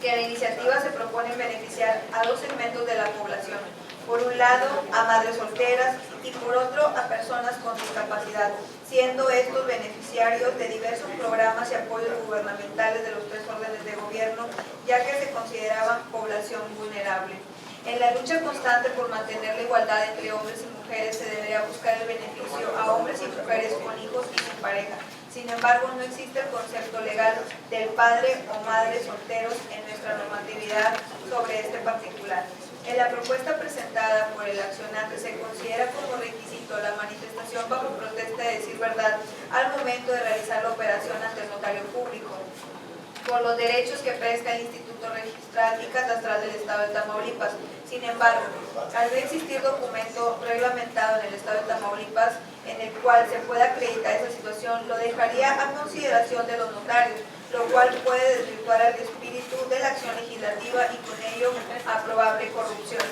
que la iniciativa se propone beneficiar a dos segmentos de la población. Por un lado, a madres solteras y por otro, a personas con discapacidad, siendo estos beneficiarios de diversos programas y apoyos gubernamentales de los tres órdenes de gobierno, ya que se consideraban población vulnerable. En la lucha constante por mantener la igualdad entre hombres y mujeres, se debería buscar el beneficio a hombres y mujeres con hijos y sin pareja. Sin embargo, no existe el concepto legal del padre o madre solteros en nuestra normatividad sobre este particular. En la propuesta presentada por el accionante se considera como requisito la manifestación bajo protesta de decir verdad al momento de realizar la operación ante el notario público, por los derechos que presta el Instituto Registral y Catastral del Estado de Tamaulipas. Sin embargo, al no existir documento reglamentado en el Estado de Tamaulipas en el cual se pueda acreditar esa situación, lo dejaría a consideración de los notarios, lo cual puede desvirtuar el espíritu de la acción legislativa y con ello aprobable corrupción.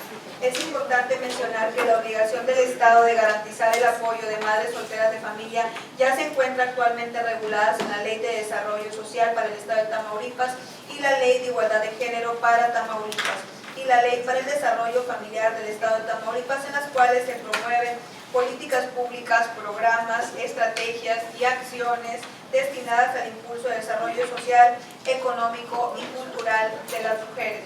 Es importante mencionar que la obligación del Estado de garantizar el apoyo de madres solteras de familia ya se encuentra actualmente reguladas en la Ley de Desarrollo Social para el Estado de Tamaulipas y la Ley de Igualdad de Género para Tamaulipas y la Ley para el Desarrollo Familiar del Estado de Tamaulipas, en las cuales se promueven políticas públicas, programas, estrategias y acciones destinadas al impulso del desarrollo social, económico y cultural de las mujeres.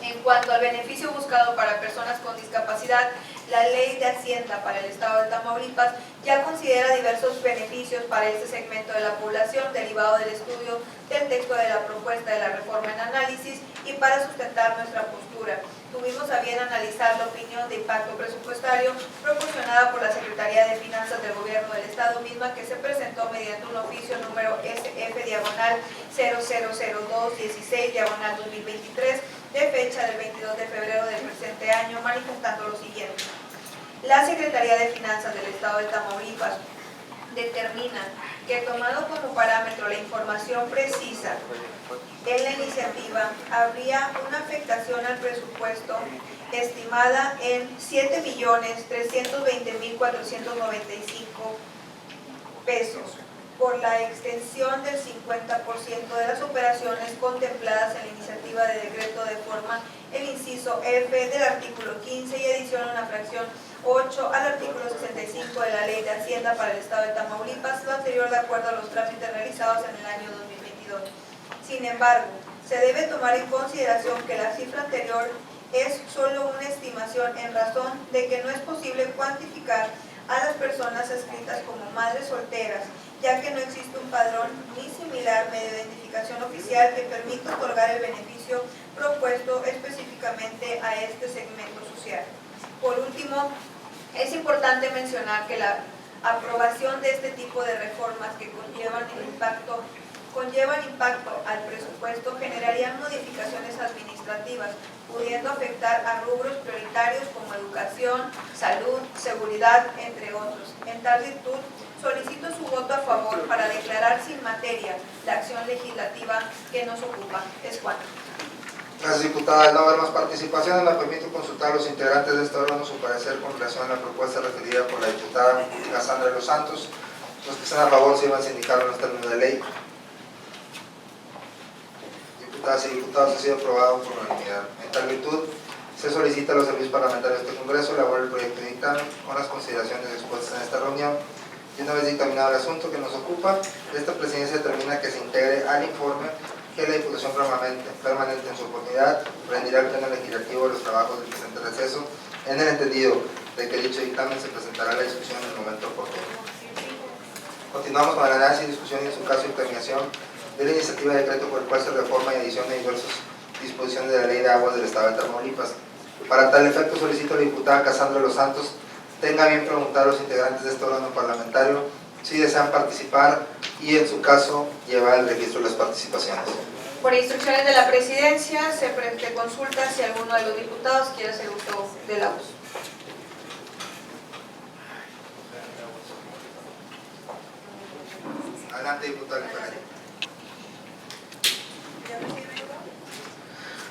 En cuanto al beneficio buscado para personas con discapacidad, la Ley de Hacienda para el Estado de Tamaulipas ya considera diversos beneficios para este segmento de la población derivado del estudio del texto de la propuesta de la reforma en análisis y para sustentar nuestra postura. Tuvimos a bien analizar la opinión de impacto presupuestario proporcionada por la Secretaría de Finanzas del Gobierno del Estado, misma que se presentó mediante un oficio número SF/000216/2023 de fecha del 22 de febrero del presente año, manifestando lo siguiente. La Secretaría de Finanzas del Estado de Tamaulipas determina que, tomado como parámetro la información precisa en la iniciativa, habría una afectación al presupuesto estimada en 7.320.495 pesos por la extensión del 50% de las operaciones contempladas en la iniciativa de decreto de forma el inciso F del artículo 15 y adición a una fracción 8 al artículo 65 de la Ley de Hacienda para el Estado de Tamaulipas, lo anterior de acuerdo a los trámites realizados en el año 2022. Sin embargo, se debe tomar en consideración que la cifra anterior es solo una estimación en razón de que no es posible cuantificar a las personas adscritas como madres solteras, ya que no existe un padrón ni similar medio de identificación oficial que permita otorgar el beneficio propuesto específicamente a este segmento social. Por último, es importante mencionar que la aprobación de este tipo de reformas que conllevan impacto al presupuesto generarían modificaciones administrativas, pudiendo afectar a rubros prioritarios como educación, salud, seguridad, entre otros. En tal virtud, solicito su voto a favor para declarar sin materia la acción legislativa que nos ocupa. Es cuanto. Gracias, diputada. Al no haber más participaciones, me permito consultar a los integrantes de este órgano su parecer con relación a la propuesta referida por la diputada Cassandra de los Santos. Los que están a favor sirvan a indicarlo en los términos de ley. Diputadas y diputados, ha sido aprobado por unanimidad. En tal virtud, se solicita a los servicios parlamentarios de este Congreso elaborar el proyecto de dictamen con las consideraciones expuestas en esta reunión. Y una vez dictaminado el asunto que nos ocupa, esta presidencia determina que se integre al informe que la Diputación Permanente en su oportunidad rendirá al Pleno Legislativo los trabajos del presente receso, en el entendido de que dicho dictamen se presentará a la discusión en el momento oportuno. Continuamos con el análisis, discusión y en su caso determinación de la iniciativa de decreto por el cual se reforma y adiciona diversas disposiciones de la Ley de Aguas del Estado de Tamaulipas. Para tal efecto solicito a la diputada Cassandra de los Santos tenga bien preguntar a los integrantes de este órgano parlamentario si desean participar y en su caso llevar el registro de las participaciones. Por instrucciones de la presidencia se consulta si alguno de los diputados quiere hacer uso de la voz. Adelante, diputada.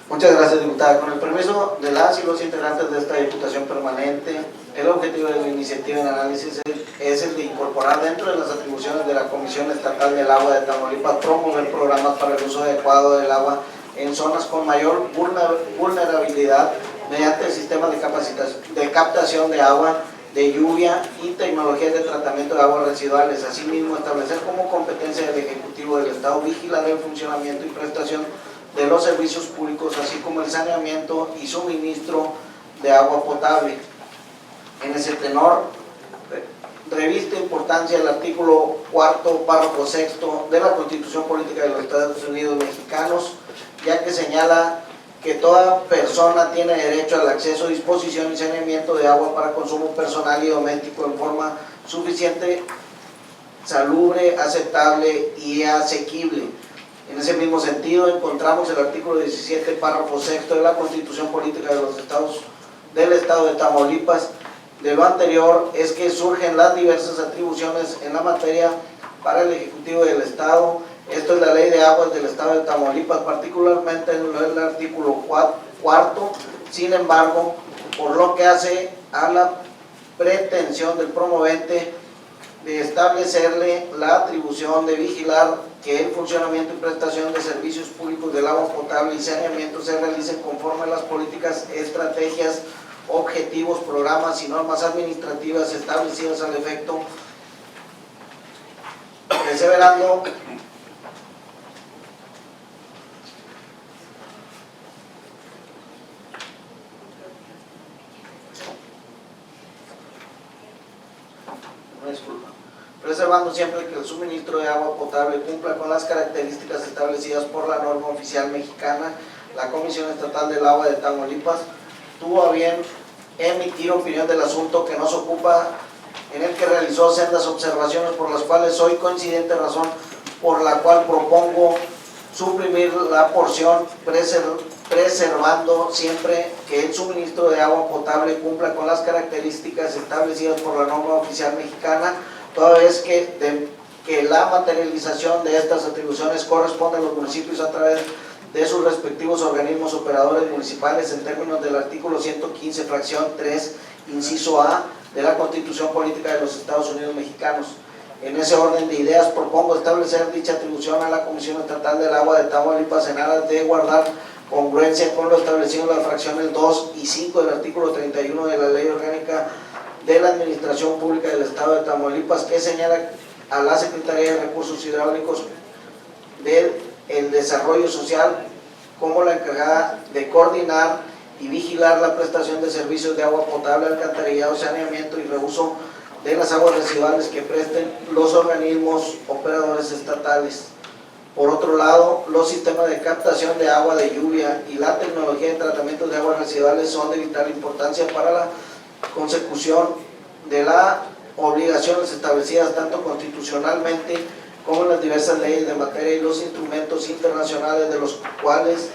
Muchas gracias, diputada. Con el permiso de las y los integrantes de esta Diputación Permanente, el objetivo de la iniciativa en análisis es el de incorporar dentro de las atribuciones de la Comisión Estatal del Agua de Tamaulipas promover programas para el uso adecuado del agua en zonas con mayor vulnerabilidad mediante sistemas de captación de agua, de lluvia y tecnologías de tratamiento de aguas residuales. Asimismo, establecer como competencia del Ejecutivo del Estado vigilar el funcionamiento y prestación de los servicios públicos, así como el saneamiento y suministro de agua potable. En ese tenor, reviste importancia el artículo 4, párrafo 6 de la Constitución Política de los Estados Unidos Mexicanos, ya que señala que toda persona tiene derecho al acceso, disposición y saneamiento de agua para consumo personal y doméstico en forma suficiente, salubre, aceptable y asequible. En ese mismo sentido, encontramos el artículo 17, párrafo 6 de la Constitución Política de los del Estado de Tamaulipas. De lo anterior es que surgen las diversas atribuciones en la materia para el Ejecutivo del Estado, Esto es la Ley de Aguas del Estado de Tamaulipas, particularmente en el artículo cuarto. Sin embargo, por lo que hace a la pretensión del promovente de establecerle la atribución de vigilar que el funcionamiento y prestación de servicios públicos del agua potable y saneamiento se realicen conforme a las políticas, estrategias, objetivos, programas y normas administrativas establecidas al efecto, perseverando preservando siempre que el suministro de agua potable cumpla con las características establecidas por la norma oficial mexicana. La Comisión Estatal del Agua de Tamaulipas tuvo a bien emitir opinión del asunto que nos ocupa, en el que realizó sendas observaciones por las cuales soy coincidente, razón por la cual propongo suprimir la porción preservando siempre que el suministro de agua potable cumpla con las características establecidas por la norma oficial mexicana, toda vez que la materialización de estas atribuciones corresponde a los municipios a través de sus respectivos organismos operadores municipales en términos del artículo 115, fracción 3, inciso A de la Constitución Política de los Estados Unidos Mexicanos. En ese orden de ideas propongo establecer dicha atribución a la Comisión Estatal del Agua de Tamaulipas en aras de guardar congruencia con lo establecido en las fracciones 2 y 5 del artículo 31 de la Ley Orgánica de la Administración Pública del Estado de Tamaulipas, que señala a la Secretaría de Recursos Hidráulicos del Desarrollo Social como la encargada de coordinar y vigilar la prestación de servicios de agua potable, alcantarillado, saneamiento y reuso de las aguas residuales que presten los organismos operadores estatales. Por otro lado, los sistemas de captación de agua de lluvia y la tecnología de tratamiento de aguas residuales son de vital importancia para la consecución de las obligaciones establecidas tanto constitucionalmente como en las diversas leyes de materia y los instrumentos internacionales de los cuales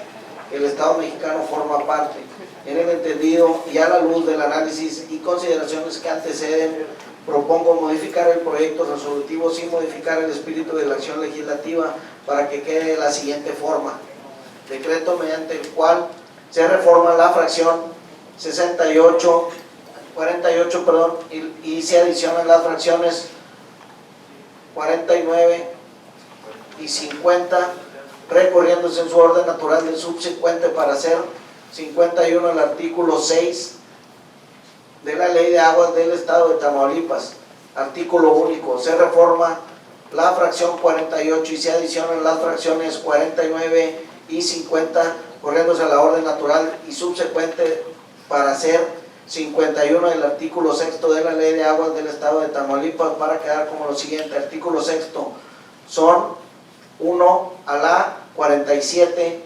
el Estado mexicano forma parte. En el entendido y a la luz del análisis y consideraciones que anteceden, propongo modificar el proyecto resolutivo sin modificar el espíritu de la acción legislativa para que quede de la siguiente forma: decreto mediante el cual se reforma la fracción 48 y se adicionan las fracciones 49 y 50, recorriéndose en su orden natural del subsecuente para hacer 51 el artículo 6 de la Ley de Aguas del Estado de Tamaulipas. Artículo único: se reforma la fracción 48 y se adicionan las fracciones 49 y 50, corriéndose a la orden natural y subsecuente para hacer 51 del artículo 6 de la Ley de Aguas del Estado de Tamaulipas, para quedar como lo siguiente. Artículo 6 son 1 a la 47,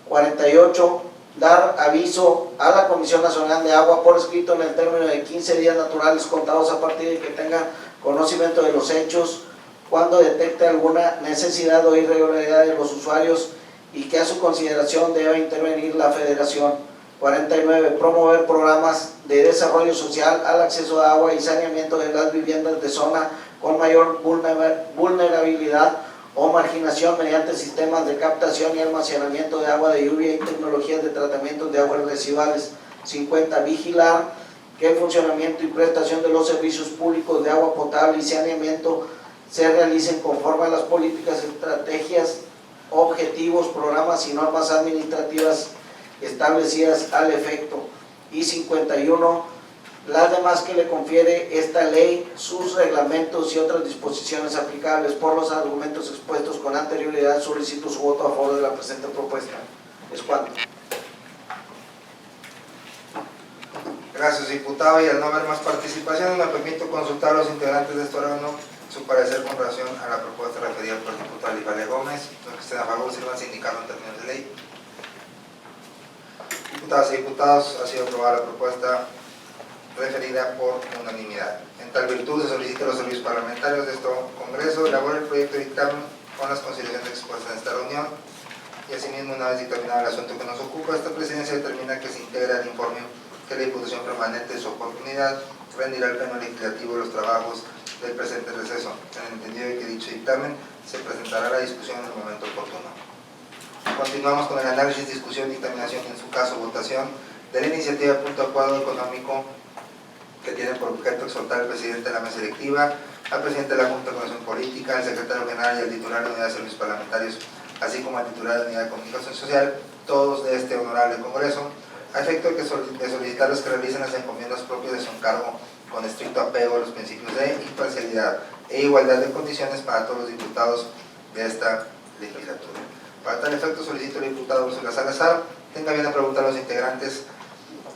48, dar aviso a la Comisión Nacional de Agua por escrito en el término de 15 días naturales contados a partir de que tenga conocimiento de los hechos, cuando detecte alguna necesidad o irregularidad de los usuarios y que a su consideración deba intervenir la Federación. 49. Promover programas de desarrollo social al acceso a agua y saneamiento de las viviendas de zona con mayor vulnerabilidad o marginación mediante sistemas de captación y almacenamiento de agua de lluvia y tecnologías de tratamiento de aguas residuales. 50. Vigilar que el funcionamiento y prestación de los servicios públicos de agua potable y saneamiento se realicen conforme a las políticas, estrategias, objetivos, programas y normas administrativas establecidas al efecto. Y 51. Las demás que le confiere esta ley, sus reglamentos y otras disposiciones aplicables. Por los argumentos expuestos con anterioridad, solicito su voto a favor de la presente propuesta. Es cuanto. Gracias, diputado. Y al no haber más participación, me permito consultar a los integrantes de este órgano su parecer con relación a la propuesta referida por el diputado Alifale Gómez. Los que estén a favor, sirvan a indicarlo en términos de ley. Diputadas y diputados, ha sido aprobada la propuesta referida por unanimidad. En tal virtud, se solicita a los servicios parlamentarios de este Congreso elaborar el proyecto de dictamen con las consideraciones expuestas en esta reunión, y asimismo, una vez dictaminado el asunto que nos ocupa, esta presidencia determina que se integra el informe que la Diputación Permanente de su oportunidad rendirá al Pleno Legislativo los trabajos del presente receso, en el entendido de que dicho dictamen se presentará la discusión en el momento oportuno. Continuamos con el análisis, discusión, dictaminación y en su caso votación de la iniciativa de punto de acuerdo económico que tiene por objeto exhortar al presidente de la mesa directiva, al presidente de la Junta de Coordinación Política, al secretario general y al titular de Unidad de Servicios Parlamentarios, así como al titular de Unidad de Comunicación Social, todos de este honorable Congreso, a efecto de solicitarles que realicen las encomiendas propias de su encargo con estricto apego a los principios de imparcialidad e igualdad de condiciones para todos los diputados de esta legislatura. Para tal efecto solicito al diputado Úrsula Salazar tenga bien a preguntar a los integrantes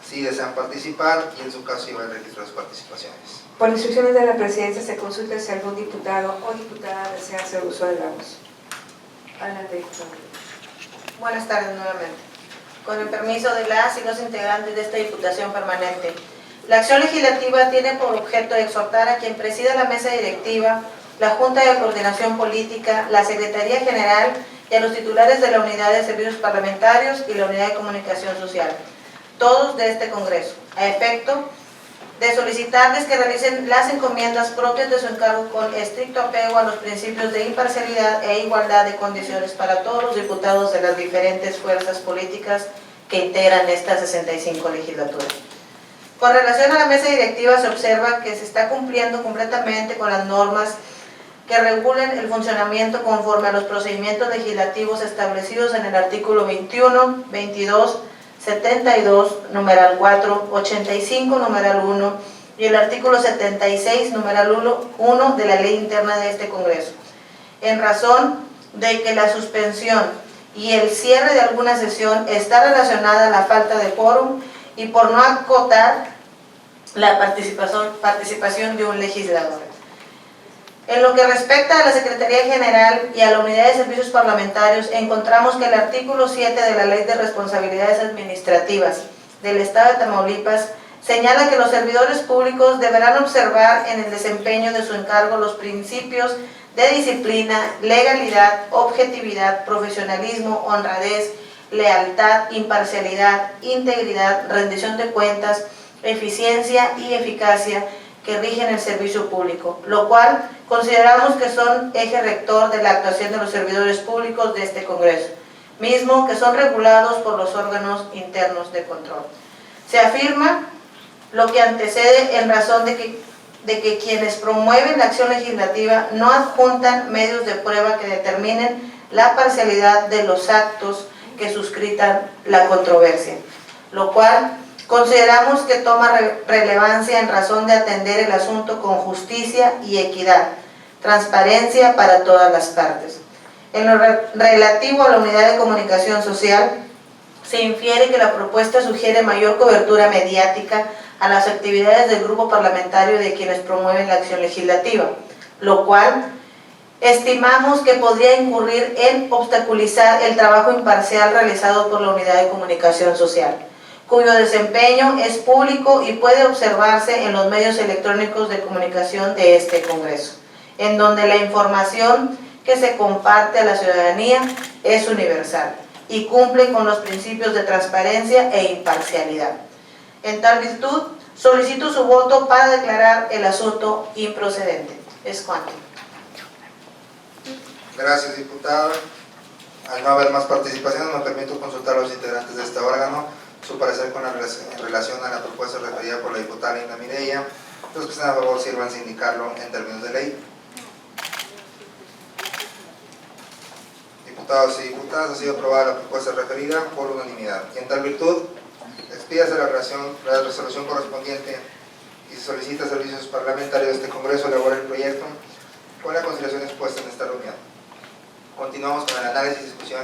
si desean participar y en su caso llevar el registro de las participaciones. Por instrucciones de la presidencia se consulta si algún diputado o diputada desea hacer uso de la voz. Adelante, diputado. Buenas tardes nuevamente. Con el permiso de las y los integrantes de esta Diputación Permanente, la acción legislativa tiene por objeto exhortar a quien presida la mesa directiva, la Junta de Coordinación Política, la Secretaría General y a los titulares de la Unidad de Servicios Parlamentarios y la Unidad de Comunicación Social, todos de este Congreso, a efecto de solicitarles que realicen las encomiendas propias de su encargo con estricto apego a los principios de imparcialidad e igualdad de condiciones para todos los diputados de las diferentes fuerzas políticas que integran esta 65 legislatura. Con relación a la mesa directiva se observa que se está cumpliendo completamente con las normas que regulen el funcionamiento conforme a los procedimientos legislativos establecidos en el artículo 21, 22, 72, numeral 4, 85, numeral 1 y el artículo 76, numeral 1 de la ley interna de este Congreso, en razón de que la suspensión y el cierre de alguna sesión está relacionada a la falta de quórum y por no acotar la participación de un legislador. En lo que respecta a la Secretaría General y a la Unidad de Servicios Parlamentarios, encontramos que el artículo 7 de la Ley de Responsabilidades Administrativas del Estado de Tamaulipas señala que los servidores públicos deberán observar en el desempeño de su encargo los principios de disciplina, legalidad, objetividad, profesionalismo, honradez, lealtad, imparcialidad, integridad, rendición de cuentas, eficiencia y eficacia que rigen el servicio público, lo cual consideramos que son eje rector de la actuación de los servidores públicos de este Congreso, mismo que son regulados por los órganos internos de control. Se afirma lo que antecede en razón de que quienes promueven la acción legislativa no adjuntan medios de prueba que determinen la parcialidad de los actos que suscritan la controversia, lo cual consideramos que toma relevancia en razón de atender el asunto con justicia y equidad, transparencia para todas las partes. En lo relativo a la Unidad de Comunicación Social, se infiere que la propuesta sugiere mayor cobertura mediática a las actividades del grupo parlamentario de quienes promueven la acción legislativa, lo cual estimamos que podría incurrir en obstaculizar el trabajo imparcial realizado por la Unidad de Comunicación Social, cuyo desempeño es público y puede observarse en los medios electrónicos de comunicación de este Congreso, en donde la información que se comparte a la ciudadanía es universal y cumple con los principios de transparencia e imparcialidad. En tal virtud, solicito su voto para declarar el asunto improcedente. Es cuanto. Gracias, diputada. Al no haber más participaciones, me permito consultar a los integrantes de este órgano su parecer en relación a la propuesta referida por la diputada Linda Mireya. Los que están a favor sirvan sin indicarlo en términos de ley. Diputados y diputadas, ha sido aprobada la propuesta referida por unanimidad. Y en tal virtud, expídase la resolución correspondiente y se solicita a servicios parlamentarios de este Congreso elaborar el proyecto con la consideración expuesta en esta reunión. Continuamos con el análisis, discusión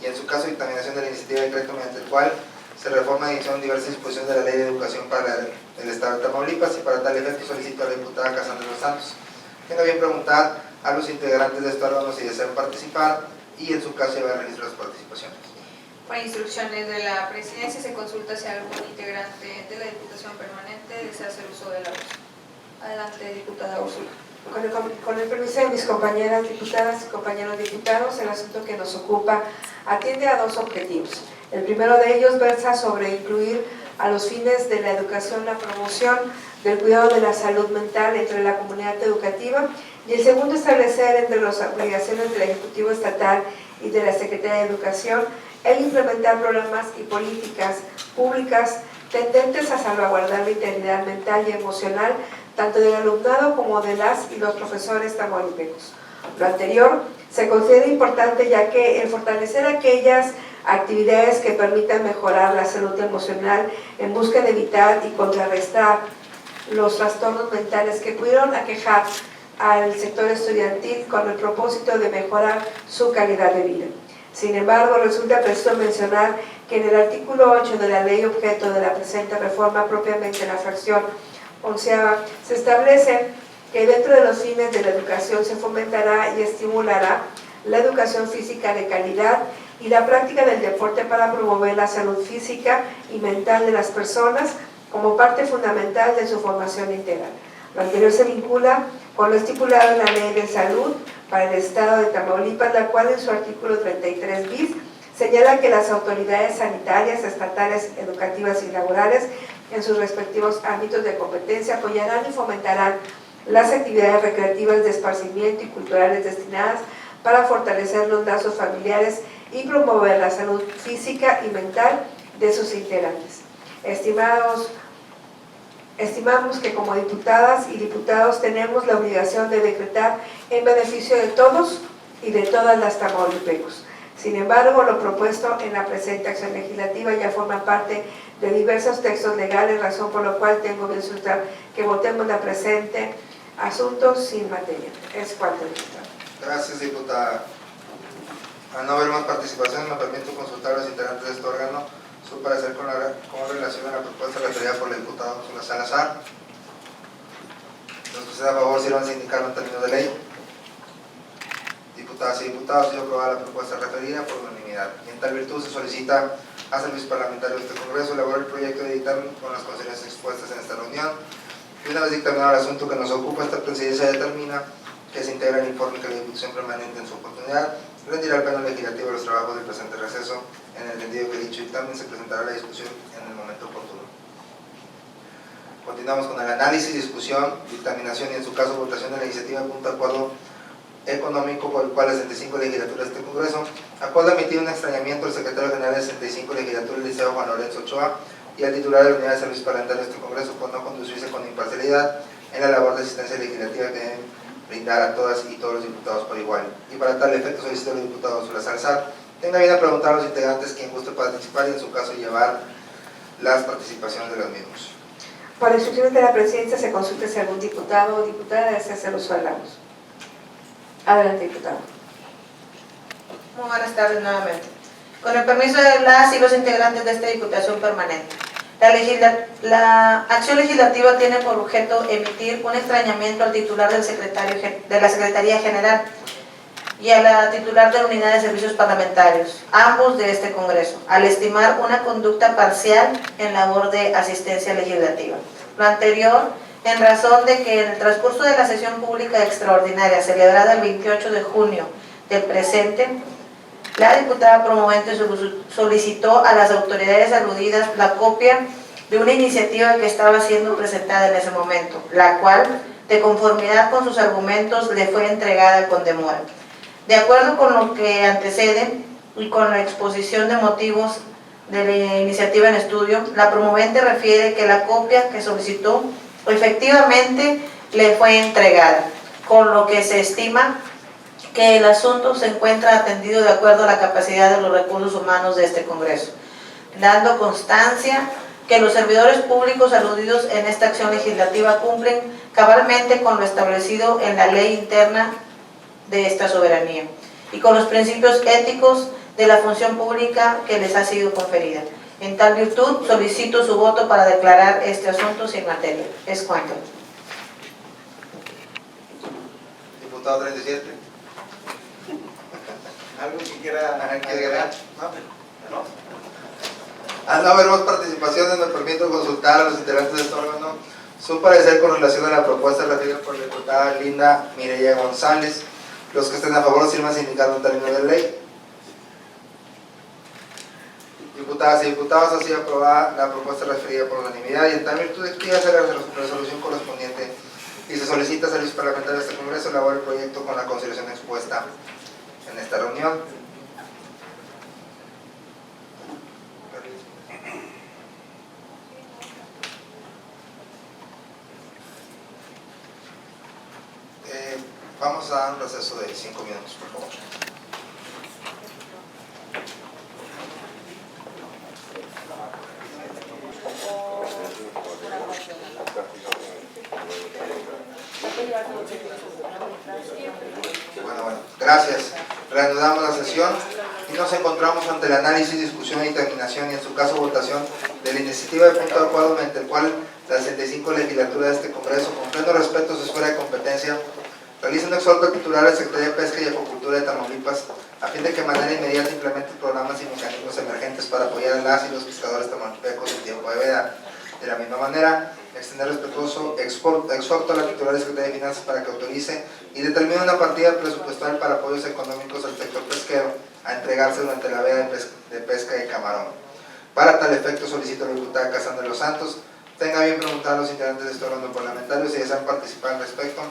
y en su caso dictaminación de la iniciativa de decreto mediante el cual se reforma y adiciona diversas disposiciones de la Ley de Educación para el Estado de Tamaulipas y para tal efecto solicito a la diputada Cassandra Los Santos tenga bien preguntar a los integrantes de este órgano si desean participar y en su caso llevar el registro de las participaciones. Por instrucciones de la presidencia se consulta si algún integrante de la Diputación Permanente desea hacer uso de la voz. Adelante, diputada Úrsula. Con el permiso de mis compañeras diputadas y compañeros diputados, el asunto que nos ocupa atiende a dos objetivos. El primero de ellos versa sobre incluir a los fines de la educación, la promoción del cuidado de la salud mental entre la comunidad educativa, y el segundo, establecer entre las obligaciones del Ejecutivo Estatal y de la Secretaría de Educación el implementar programas y políticas públicas tendentes a salvaguardar la integridad mental y emocional tanto del alumnado como de las y los profesores tamaulipecos. Lo anterior se considera importante ya que el fortalecer aquellas actividades que permitan mejorar la salud emocional en busca de evitar y contrarrestar los trastornos mentales que pudieron aquejar al sector estudiantil con el propósito de mejorar su calidad de vida. Sin embargo, resulta preciso mencionar que en el artículo 8 de la ley objeto de la presente reforma, propiamente en la fracción 11ª, se establece que dentro de los fines de la educación se fomentará y estimulará la educación física de calidad y la práctica del deporte para promover la salud física y mental de las personas como parte fundamental de su formación integral. Lo anterior se vincula con lo estipulado en la Ley de Salud para el Estado de Tamaulipas, la cual en su artículo 33 bis señala que las autoridades sanitarias, estatales, educativas y laborales en sus respectivos ámbitos de competencia apoyarán y fomentarán las actividades recreativas de esparcimiento y culturales destinadas para fortalecer los lazos familiares y promover la salud física y mental de sus integrantes. Estimamos que como diputadas y diputados tenemos la obligación de decretar en beneficio de todos y de todas las tamaulipecos. Sin embargo, lo propuesto en la presente acción legislativa ya forma parte de diversos textos legales, razón por la cual tengo que solicitar que votemos la presente asunto sin materia. Es cuanto, diputada. Gracias, diputada. Al no haber más participación, me permito consultar a los integrantes de este órgano su parecer con relación a la propuesta referida por la diputada Úrsula Salazar. Los que estén a favor sirvan de indicarlo en términos de ley. Diputadas y diputados, yo aprobada la propuesta referida por unanimidad. Y en tal virtud se solicita a servicios parlamentarios de este Congreso elaborar el proyecto de dictamen con las consideraciones expuestas en esta reunión. Y una vez dictaminado el asunto que nos ocupa, esta presidencia determina que se integra el informe que la Diputación Permanente en su oportunidad rendirá al Pleno Legislativo los trabajos del presente receso, en el entendido que dicho dictamen se presentará a la discusión en el momento oportuno. Continuamos con el análisis, discusión, dictaminación y en su caso votación de la iniciativa de punto de acuerdo económico por el cual la 65 legislatura de este Congreso acuerda emitir un extrañamiento al secretario general de la 65 legislatura, el licenciado Juan Lorenzo Ochoa, y al titular de la unidad de servicios parlamentarios de este Congreso por no conducirse con imparcialidad en la labor de asistencia legislativa que deben brindar a todas y todos los diputados por igual. Y para tal efecto solicito al diputado Úrsula Salazar tenga bien a preguntar a los integrantes quien guste participar y en su caso llevar las participaciones de los mismos. Por instrucciones de la presidencia se consulta si algún diputado o diputada desea hacer uso de la voz. Adelante, diputado. Muy buenas tardes nuevamente. Con el permiso de las y los integrantes de esta Diputación Permanente, la acción legislativa tiene por objeto emitir un extrañamiento al titular de la Secretaría General y a la titular de la Unidad de Servicios Parlamentarios, ambos de este Congreso, al estimar una conducta parcial en labor de asistencia legislativa. Lo anterior, en razón de que en el transcurso de la sesión pública extraordinaria celebrada el 28 de junio del presente, la diputada promovente solicitó a las autoridades aludidas la copia de una iniciativa que estaba siendo presentada en ese momento, la cual, de conformidad con sus argumentos, le fue entregada con demora. De acuerdo con lo que antecede y con la exposición de motivos de la iniciativa en estudio, la promovente refiere que la copia que solicitó efectivamente le fue entregada, con lo que se estima que el asunto se encuentra atendido de acuerdo a la capacidad de los recursos humanos de este Congreso, dando constancia que los servidores públicos aludidos en esta acción legislativa cumplen cabalmente con lo establecido en la ley interna de esta soberanía y con los principios éticos de la función pública que les ha sido conferida. En tal virtud, solicito su voto para declarar este asunto sin materia. Es cuanto. Diputado 37. ¿Algo que quiera agregar? ¿No? Al no haber más participaciones, me permito consultar a los integrantes de este órgano su parecer con relación a la propuesta referida por la diputada Linda Mireya González. Los que estén a favor, sirvan sin indicar un término de ley. Diputado diputadas y diputados, ha sido aprobada la propuesta referida por unanimidad y en tal virtud expídase la resolución correspondiente y se solicita a servicios parlamentarios de este Congreso elaborar el proyecto con la consideración expuesta en esta reunión. Vamos a dar un receso de 5 minutos, por favor. Bueno, gracias. Reanudamos la sesión y nos encontramos ante el análisis, discusión y terminación y en su caso votación de la iniciativa de punto de acuerdo mediante el cual la 65 legislatura de este Congreso, con pleno respeto a su esfera de competencia, realiza un exhorto al titular de la Secretaría de Pesca y Acuacultura de Tamaulipas a fin de que de manera inmediata implemente programas y mecanismos emergentes para apoyar a las y los pescadores tamaulipecos en tiempo de veda. De la misma manera, extender respetuoso exhorto a la titular de Secretaría de Finanzas para que autorice y determine una partida presupuestal para apoyos económicos al sector pesquero a entregarse durante la veda de pesca de camarón. Para tal efecto solicito a la diputada Casandra de los Santos tenga bien preguntar a los integrantes de este órgano parlamentario si desean participar al respecto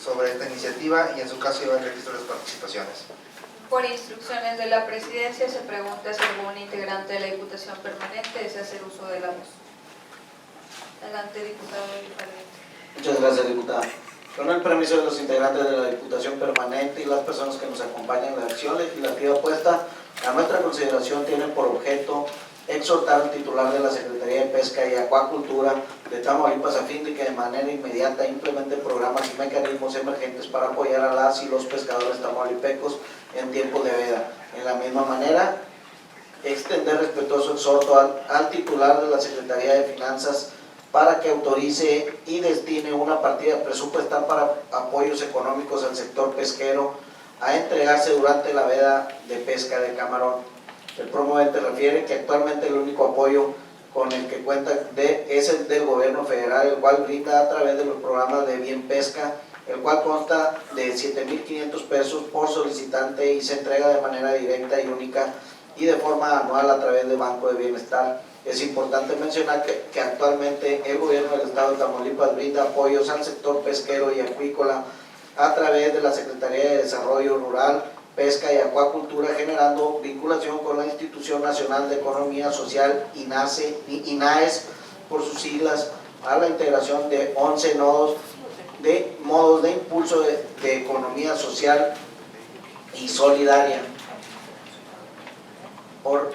sobre esta iniciativa y en su caso llevar el registro de las participaciones. Por instrucciones de la Presidencia se pregunta si algún integrante de la Diputación Permanente desea hacer uso de la voz. Adelante, diputado Valiente. Muchas gracias, diputada. Con el permiso de los integrantes de la Diputación Permanente y las personas que nos acompañan, la acción legislativa puesta a nuestra consideración tiene por objeto exhortar al titular de la Secretaría de Pesca y Acuacultura de Tamaulipas a fin de que de manera inmediata implemente programas y mecanismos emergentes para apoyar a las y los pescadores tamaulipecos en tiempo de veda. En la misma manera, extender respetuoso exhorto al titular de la Secretaría de Finanzas para que autorice y destine una partida presupuestal para apoyos económicos al sector pesquero a entregarse durante la veda de pesca de camarón. El promovente refiere que actualmente el único apoyo con el que cuenta es el del gobierno federal, el cual brinda a través de los programas de Bien Pesca, el cual consta de 7,500 pesos por solicitante y se entrega de manera directa y única y de forma anual a través de Banco de Bienestar. Es importante mencionar que actualmente el gobierno del estado de Tamaulipas brinda apoyos al sector pesquero y acuícola a través de la Secretaría de Desarrollo Rural, Pesca y Acuacultura, generando vinculación con la Institución Nacional de Economía Social, INAES, por sus siglas, a la integración de 11 modos de impulso de economía social y solidaria,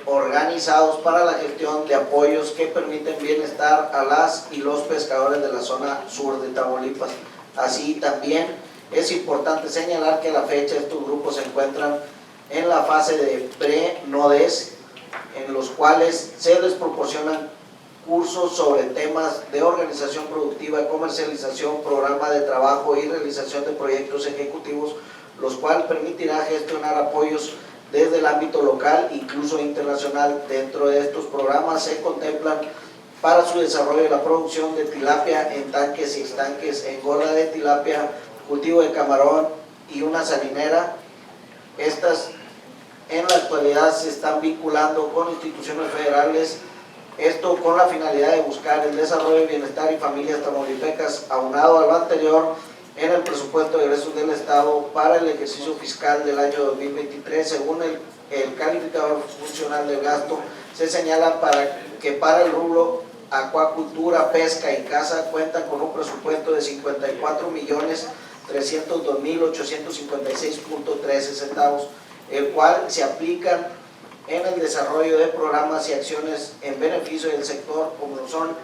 organizados para la gestión de apoyos que permiten bienestar a las y los pescadores de la zona sur de Tamaulipas. Así también es importante señalar que a la fecha estos grupos se encuentran en la fase de pre-NODES, en los cuales se les proporcionan cursos sobre temas de organización productiva, comercialización, programa de trabajo y realización de proyectos ejecutivos, los cuales permitirá gestionar apoyos desde el ámbito local, incluso internacional. Dentro de estos programas se contemplan para su desarrollo la producción de tilapia en tanques y estanques, engorda de tilapia, cultivo de camarón y una salinera. Estas en la actualidad se están vinculando con instituciones federales, esto con la finalidad de buscar el desarrollo de bienestar y familias tamaulipecas. Aunado a lo anterior, en el presupuesto de egresos del Estado para el ejercicio fiscal del año 2023, según el calificador funcional del gasto, se señala que para el rubro acuacultura, pesca y caza cuenta con un presupuesto de 54.302.856.13 centavos, el cual se aplican en el desarrollo de programas y acciones en beneficio del sector, como lo son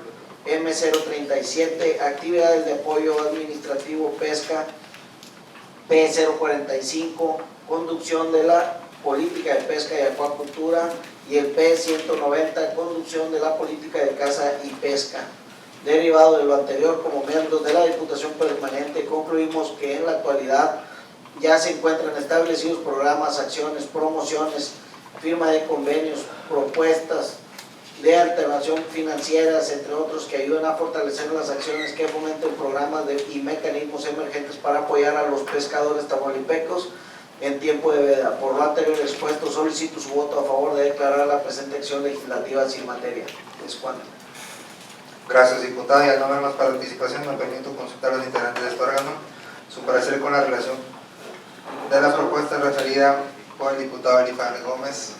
M037, actividades de apoyo administrativo pesca, P045, conducción de la política de pesca y acuacultura, y el P190, conducción de la política de caza y pesca. Derivado de lo anterior, como miembros de la Diputación Permanente, concluimos que en la actualidad ya se encuentran establecidos programas, acciones, promociones, firma de convenios, propuestas de alternación financieras, entre otros, que ayudan a fortalecer las acciones que fomenten programas y mecanismos emergentes para apoyar a los pescadores tamaulipecos en tiempo de veda. Por lo anterior expuesto, solicito su voto a favor de declarar la presente acción legislativa sin materia. Es cuanto. Gracias, diputado. Y al no haber más participación, me permito consultar a los integrantes de este órgano su parecer con la relación de la propuesta referida por el diputado Elifane Gómez.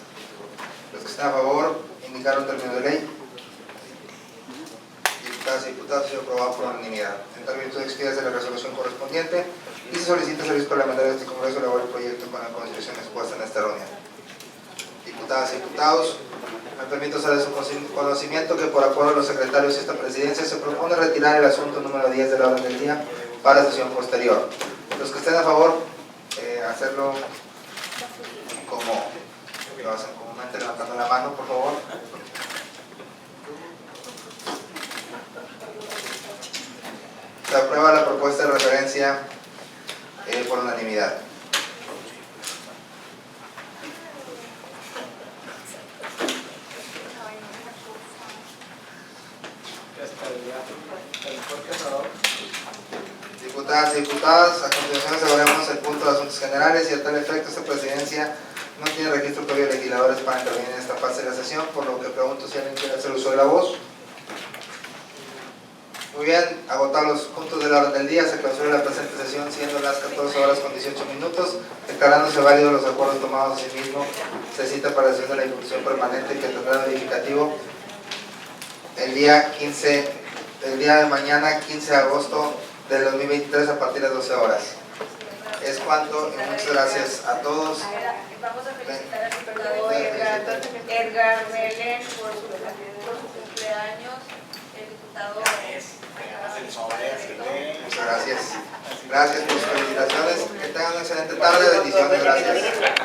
Los que estén a favor, indicar un término de ley. Diputadas y diputados, ha sido aprobado por unanimidad. En tal virtud expídase la resolución correspondiente y se solicita al servicio parlamentario de este Congreso elaborar el proyecto con la constitución expuesta en esta reunión. Diputadas y diputados, me permito hacer de su conocimiento que por acuerdo de los secretarios de esta presidencia se propone retirar el asunto número 10 de la orden del día para sesión posterior. Los que estén a favor, hacerlo como lo hacen comúnmente, levantando la mano, por favor. Se aprueba la propuesta de referencia por unanimidad. Diputadas y diputados, a continuación abordaremos el punto de asuntos generales y a tal efecto esta presidencia no tiene registro previo de legisladores para intervenir en esta fase de la sesión, por lo que pregunto si alguien quiere hacer uso de la voz. Muy bien, agotados los puntos de la orden del día, se clausura la presente sesión siendo las 14 horas con 18 minutos, declarándose válidos los acuerdos tomados a sí mismo. Se cita para la sesión de la Diputación Permanente que tendrá verificativo el día de mañana, 15 de agosto del 2023 a partir de las 12 horas. Es cuanto y muchas gracias a todos. Vamos a felicitar al diputado Edgar Belén por su cumpleaños. El diputado. Muchas gracias. Gracias por sus felicitaciones. Que tengan una excelente tarde. Bendiciones. Gracias.